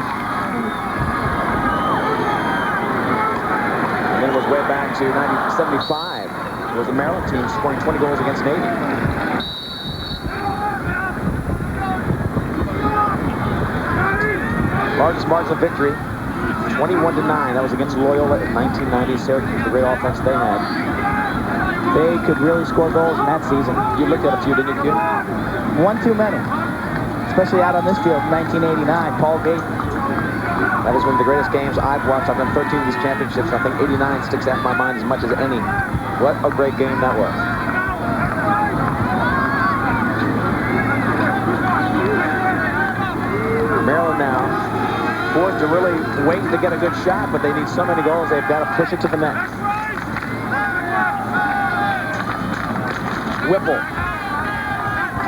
And then it was way back to 1975. It was the Maryland team scoring 20 goals against Navy. Largest margin of victory, 21-9. That was against Loyola in 1990. Syracuse, the great offense they had. They could really score goals in that season. You looked at a few, didn't you? One too many. Especially out on this field in 1989. Paul Gate. That is one of the greatest games I've watched. I've done 13 of these championships. I think 89 sticks out in my mind as much as any. What a great game that was. Maryland now forced to really wait to get a good shot, but they need so many goals, they've got to push it to the net. Whipple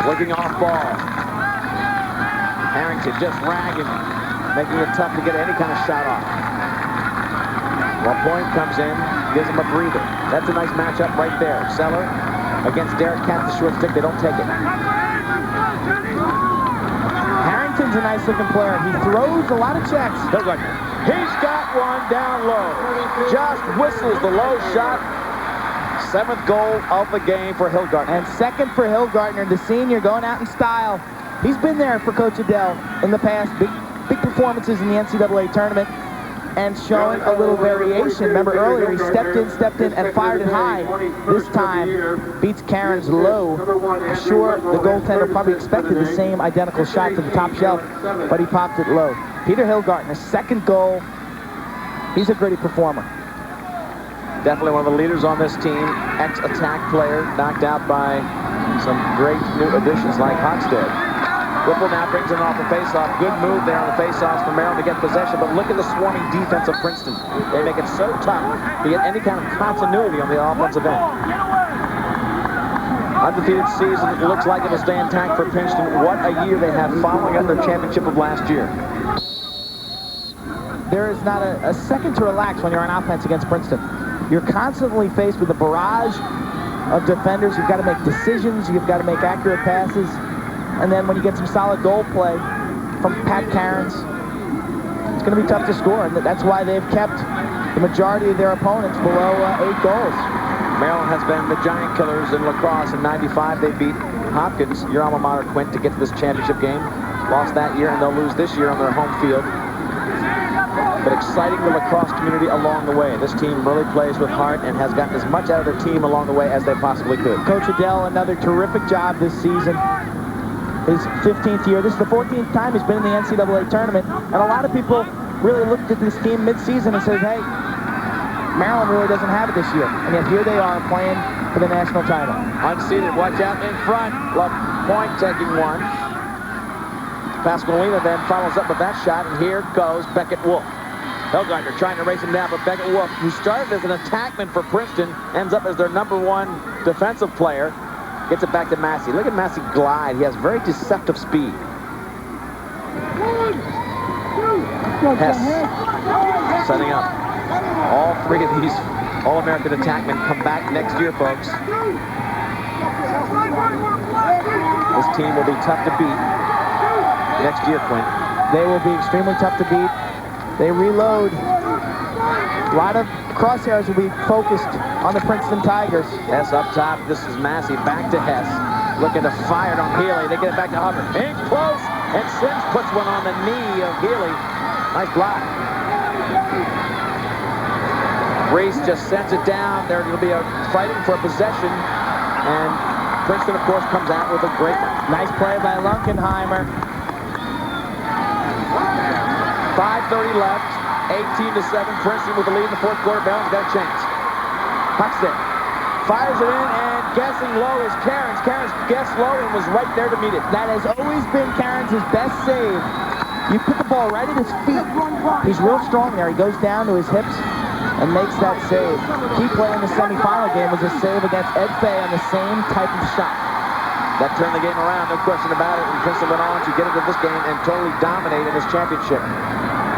looking off ball. Harrington just ragging, making it tough to get any kind of shot off. Well, Point comes in, gives him a breather. That's a nice matchup right there. Seller against Derek Katz, the short stick. They don't take it. Harrington's a nice-looking player. He throws a lot of checks. He's got one down low. Just whistles the low shot. 7th goal of the game for Hilgartner. And 2nd for Hilgartner, the senior, going out in style. He's been there for Coach Adele in the past. Big performances in the NCAA tournament and showing a little variation. Remember earlier, he stepped in, and fired it high. This time, beats Cairns low. Sure, the goaltender probably expected the same identical shot to the top shelf, but he popped it low. Peter Hilgartner, 2nd goal. He's a gritty performer. Definitely one of the leaders on this team. Ex-attack player, knocked out by some great new additions like Hockstead. Whipple now brings it off the faceoff. Good move there on the faceoffs for Maryland to get possession, but look at the swarming defense of Princeton. They make it so tough to get any kind of continuity on the offensive end. Undefeated season, it looks like it'll stay intact for Princeton. What a year they have following up their championship of last year. There is not a second to relax when you're on offense against Princeton. You're constantly faced with a barrage of defenders. You've got to make decisions. You've got to make accurate passes. And then when you get some solid goal play from Pat Cairns, it's going to be tough to score. And that's why they've kept the majority of their opponents below 8 goals. Maryland has been the giant killers in lacrosse. In 95, they beat Hopkins, your alma mater, Quint, to get to this championship game. Lost that year, and they'll lose this year on their home field. But exciting the lacrosse community along the way. This team really plays with heart and has gotten as much out of their team along the way as they possibly could. Coach Adele, another terrific job this season. His 15th year. This is the 14th time he's been in the NCAA tournament. And a lot of people really looked at this team mid-season and said, hey, Maryland really doesn't have it this year. And yet here they are playing for the national title. Unseated, watch out in front. Point taking one. Pasqualina then follows up with that shot, and here goes Beckett-Wolf. Hilgartner trying to race him down, but Beckett-Wolf, who started as an attackman for Princeton, ends up as their #1 defensive player. Gets it back to Massey. Look at Massey glide. He has very deceptive speed. Hess setting up. All 3 of these All-American attackmen come back next year, folks. This team will be tough to beat next year, Quint. They will be extremely tough to beat. They reload A lot of crosshairs will be focused on the Princeton Tigers. Hess up top. This is Massey. Back to Hess. Looking to fire it on Healy. They get it back to Hubbard. In close. And Sims puts one on the knee of Healy. Nice block. Reese just sends it down. There will be a fighting for possession. And Princeton, of course, comes out with a great one. Nice play by Lunkenheimer. 5:30 left. 18-7. Princeton with the lead in the fourth quarter. Bell's got a chance. Pucks it. Fires it in, and guessing low is Cairns. Cairns guessed low and was right there to meet it. That has always been Cairns' best save. You put the ball right at his feet. He's real strong there. He goes down to his hips and makes that save. Key play in the semifinal game was a save against Ed Fay on the same type of shot. That turned the game around, no question about it. And Princeton went on to get into this game and totally dominate in this championship.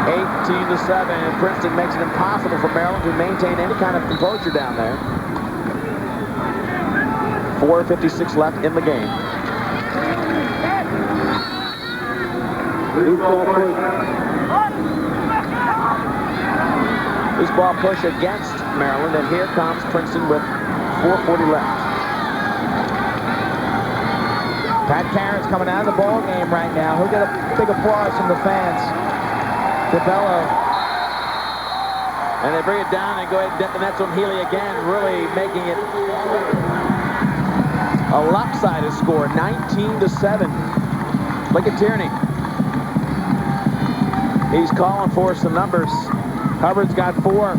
18-7, and Princeton makes it impossible for Maryland to maintain any kind of composure down there. 4:56 left in the game. Loose ball push against Maryland, and here comes Princeton with 4:40 left. Pat Cairns coming out of the ball game right now. He'll get a big applause from the fans. DeBello. And they bring it down and go ahead and dip the nets on Healy again, really making it a lopsided score, 19-7. Look at Tierney. He's calling for some numbers. Hubbard's got 4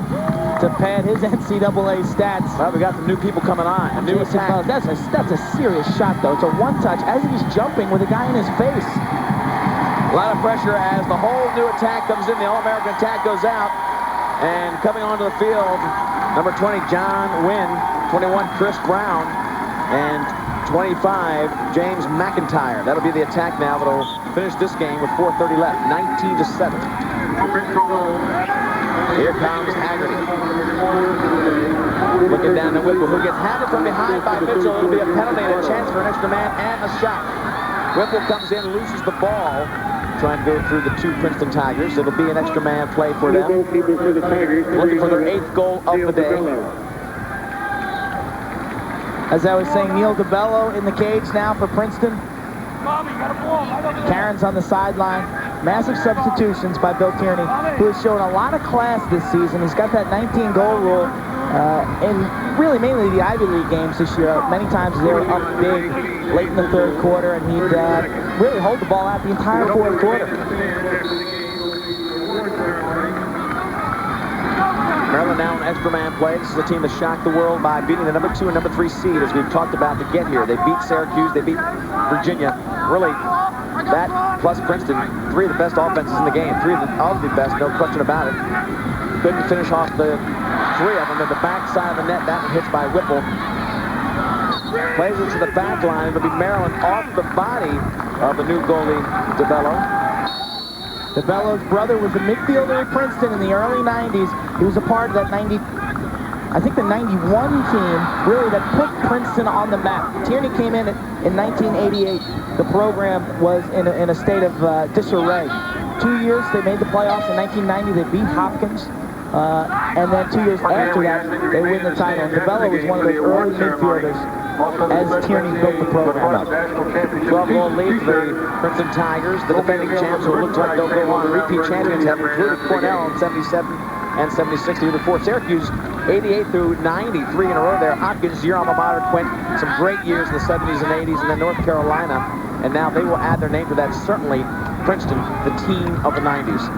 to pad his NCAA stats. Well, we got some new people coming on. A new attack. That's a serious shot, though. It's a one-touch as he's jumping with a guy in his face. A lot of pressure as the whole new attack comes in. The All-American attack goes out. And coming onto the field, number 20, John Wynn, 21, Chris Brown, and 25, James McIntyre. That'll be the attack now that'll finish this game with 4:30 left, 19-7. Here comes Haggerty. Looking down to Whipple, who gets handled from behind by Mitchell. It'll be a penalty and a chance for an extra man and a shot. Whipple comes in, loses the ball, trying to go through the 2 Princeton Tigers. It'll be an extra man play for them. Looking for their 8th goal of the day. As I was saying, Neil DeBello in the cage now for Princeton. Cairns on the sideline. Massive substitutions by Bill Tierney, who has shown a lot of class this season. He's got that 19-goal rule in really mainly the Ivy League games this year. Many times they were up big late in the 3rd quarter, and he'd really hold the ball out the entire 4th quarter. Maryland now an extra man play. This is a team that shocked the world by beating the number 2 and number 3 seed, as we've talked about, to get here. They beat Syracuse, they beat Virginia. Really, that plus Princeton, 3 of the best offenses in the game. 3 of the best, no question about it. Couldn't finish off the 3 of them. At the back side of the net, that one hits by Whipple. Plays it to the back line. It'll be Maryland off the body of the new goalie, DeBello. DeBello's brother was a midfielder at Princeton in the early 90s. He was a part of that 91 team, really, that put Princeton on the map. Tierney came in 1988. The program was in a state of disarray. 2 years, they made the playoffs. In 1990, they beat Hopkins. And then 2 years after that, they win the title. And DeBello was one of those early midfielders as Tierney built the program up. 12-goal lead for the Princeton Tigers. The defending champs, who looks like they'll go on. Repeat champions have included Cornell in 77 and 76 the year before. Syracuse, 88 through 90, 3 in a row there. Hopkins, your alma mater, Quint, some great years in the 70s and 80s, and then North Carolina. And now they will add their name to that. Certainly, Princeton, the team of the 90s.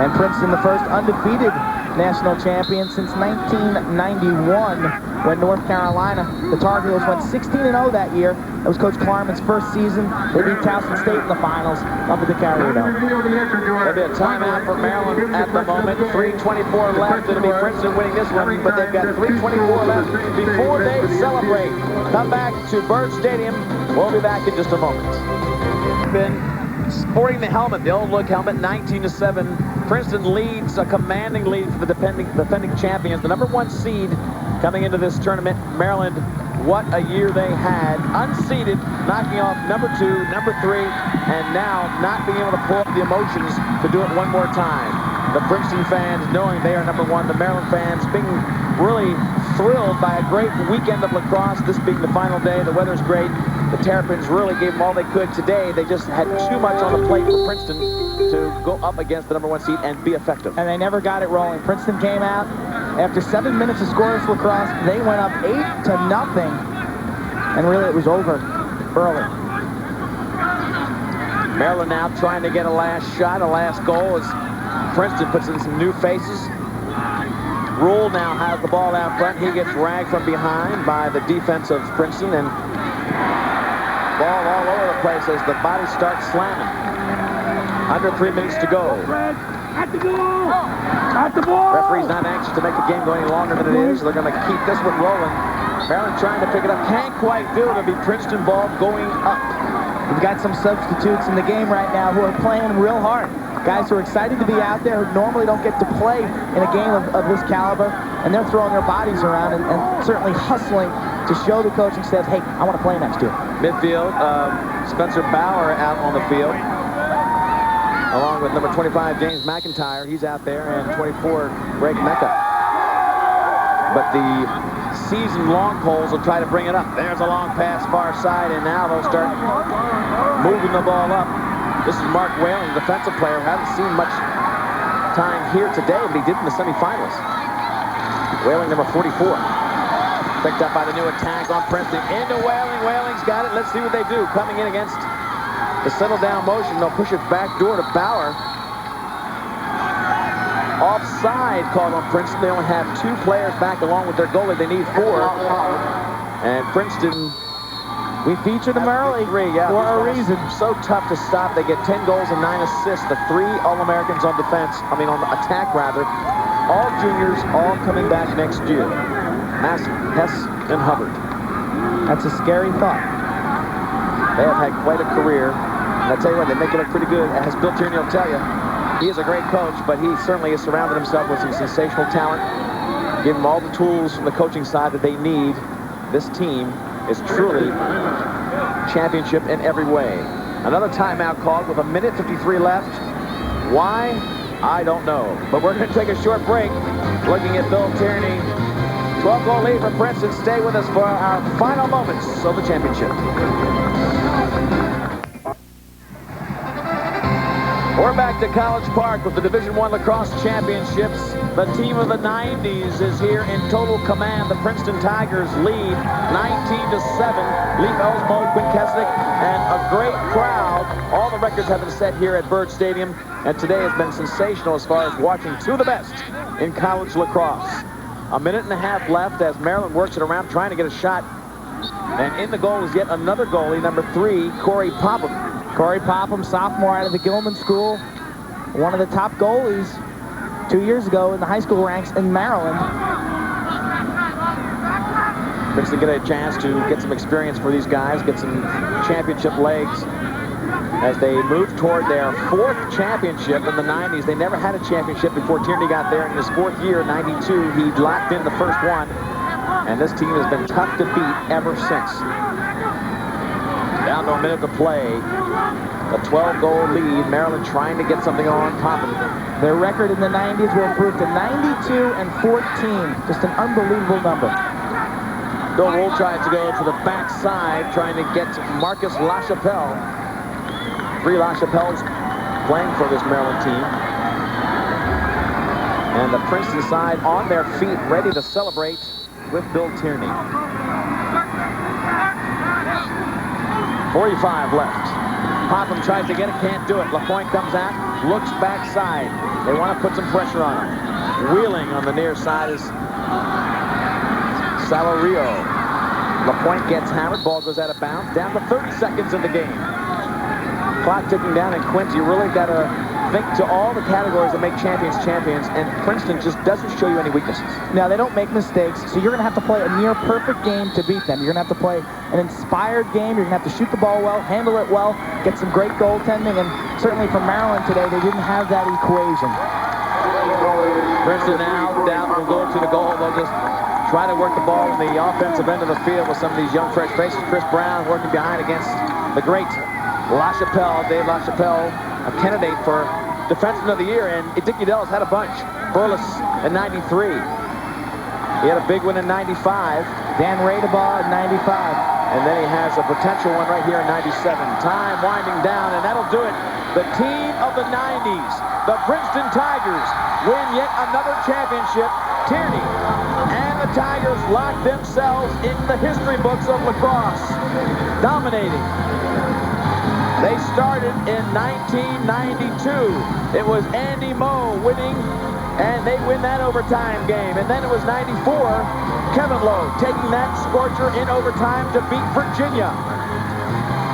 And Princeton, the first undefeated national champion since 1991, when North Carolina, the Tar Heels, went 16-0 that year. That was Coach Klarman's first season. They beat Towson State in the finals up at the Carrier Dome. There'll be a timeout for Maryland at the moment. 3:24 left. It'll be Princeton winning this one, but they've got 3:24 left before they celebrate. Come back to Byrd Stadium. We'll be back in just a moment. Been sporting the helmet, the old look helmet, 19-7. Princeton leads, a commanding lead for the defending champions. The number 1 seed coming into this tournament, Maryland. What a year they had. Unseeded, knocking off number 2, number 3, and now not being able to pull up the emotions to do it one more time. The Princeton fans knowing they are number one. The Maryland fans being really thrilled by a great weekend of lacrosse. This being the final day. The weather's great. The Terrapins really gave them all they could today. They just had too much on the plate for Princeton to go up against the number one seed and be effective. And they never got it rolling. Princeton came out. After 7 minutes of scoreless lacrosse, they went up 8-0. And really, it was over early. Maryland now trying to get a last shot, a last goal as Princeton puts in some new faces. Rule now has the ball out front. He gets ragged from behind by the defense of Princeton, and ball all over the place as the bodies start slamming. Under 3 minutes to go. At the goal! At the ball! Referee's not anxious to make the game go any longer than it is. They're going to keep this one rolling. Maryland trying to pick it up. Can't quite do it. It'll be Princeton ball going up. We've got some substitutes in the game right now who are playing real hard. Guys who are excited to be out there who normally don't get to play in a game of this caliber, and they're throwing their bodies around and certainly hustling to show the coaching staff, hey, I want to play next year. Midfield, Spencer Bauer out on the field, along with number 25, James McIntyre. He's out there, and 24, Greg Mecca. But the season-long polls will try to bring it up. There's a long pass far side, and now they'll start moving the ball up. This is Mark Whalen, defensive player, who hasn't seen much time here today, but he did in the semifinals. Whaling, number 44. Picked up by the new attack on Princeton. Into Whaling. Whaling's got it. Let's see what they do. Coming in against the settle-down motion. They'll push it back door to Bauer. Offside called on Princeton. They only have 2 players back along with their goalie. They need 4. And Princeton... We featured them early for a reason. So tough to stop. They get 10 goals and 9 assists. The 3 All-Americans on defense, on attack rather. All juniors, all coming back next year. Hess and Hubbard. That's a scary thought. They have had quite a career. And I tell you what, they make it look pretty good. As Bill Tierney will tell you, he is a great coach, but he certainly has surrounded himself with some sensational talent. Give him all the tools from the coaching side that they need. This team is truly championship in every way. Another timeout called with 1:53 left. Why? I don't know. But we're going to take a short break. Looking at Bill Tierney. 12-goal lead for Princeton. Stay with us for our final moments of the championship. We're back to College Park with the Division I Lacrosse Championships. The team of the 90s is here in total command. The Princeton Tigers lead 19-7. Leif Elsmo, Quinn Kesnick, and a great crowd. All the records have been set here at Byrd Stadium, and today has been sensational as far as watching 2 of the best in college lacrosse. 1.5 minutes left as Maryland works it around trying to get a shot. And in the goal is yet another goalie, number 3, Corey Popham. Corey Popham, sophomore out of the Gilman School, one of the top goalies 2 years ago in the high school ranks in Maryland. Princeton get a chance to get some experience for these guys, get some championship legs as they move toward their 4th championship in the 90s. They never had a championship before Tierney got there. In his 4th year, 92, he locked in the first one. And this team has been tough to beat ever since. Down to a minute to play. A 12-goal lead. Maryland trying to get something on Popham. Their record in the 90s will improve to 92-14. Just an unbelievable number. Bill Rule tries to go to the backside, trying to get Marcus LaChapelle. 3 LaChapelles playing for this Maryland team. And the Princeton side on their feet, ready to celebrate with Bill Tierney. 45 left. Popham tries to get it, can't do it. LaPointe comes out, looks backside. They want to put some pressure on him. Wheeling on the near side is Salario. LaPointe gets hammered, ball goes out of bounds. Down to 30 seconds in the game. Clock ticking down, and Quint, you really got to think to all the categories that make champions champions, and Princeton just doesn't show you any weaknesses. Now, they don't make mistakes, so you're going to have to play a near-perfect game to beat them. You're going to have to play an inspired game. You're going to have to shoot the ball well, handle it well, get some great goaltending, and certainly for Maryland today, they didn't have that equation. Princeton now down will go to the goal. They'll just try to work the ball in the offensive end of the field with some of these young, fresh faces. Chris Brown working behind against the great LaChapelle, Dave LaChapelle, a candidate for Defenseman of the Year, and Dickie Dellis had a bunch. Burles in 93. He had a big one in 95. Dan Radebaugh in 95. And then he has a potential one right here in 97. Time winding down, and that'll do it. The team of the 90s, the Princeton Tigers, win yet another championship. Tierney and the Tigers lock themselves in the history books of lacrosse, dominating. They started in 1992. It was Andy Moe winning, and they win that overtime game. And then it was 94. Kevin Lowe taking that scorcher in overtime to beat Virginia.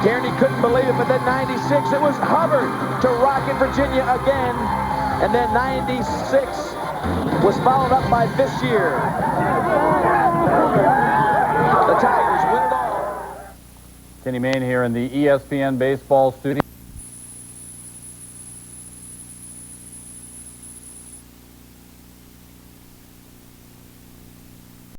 Tierney couldn't believe it, but then 96, it was Hubbard to rocket Virginia again. And then 96 was followed up by this year. The Tigers win it all. Kenny Mayne here in the ESPN Baseball studio.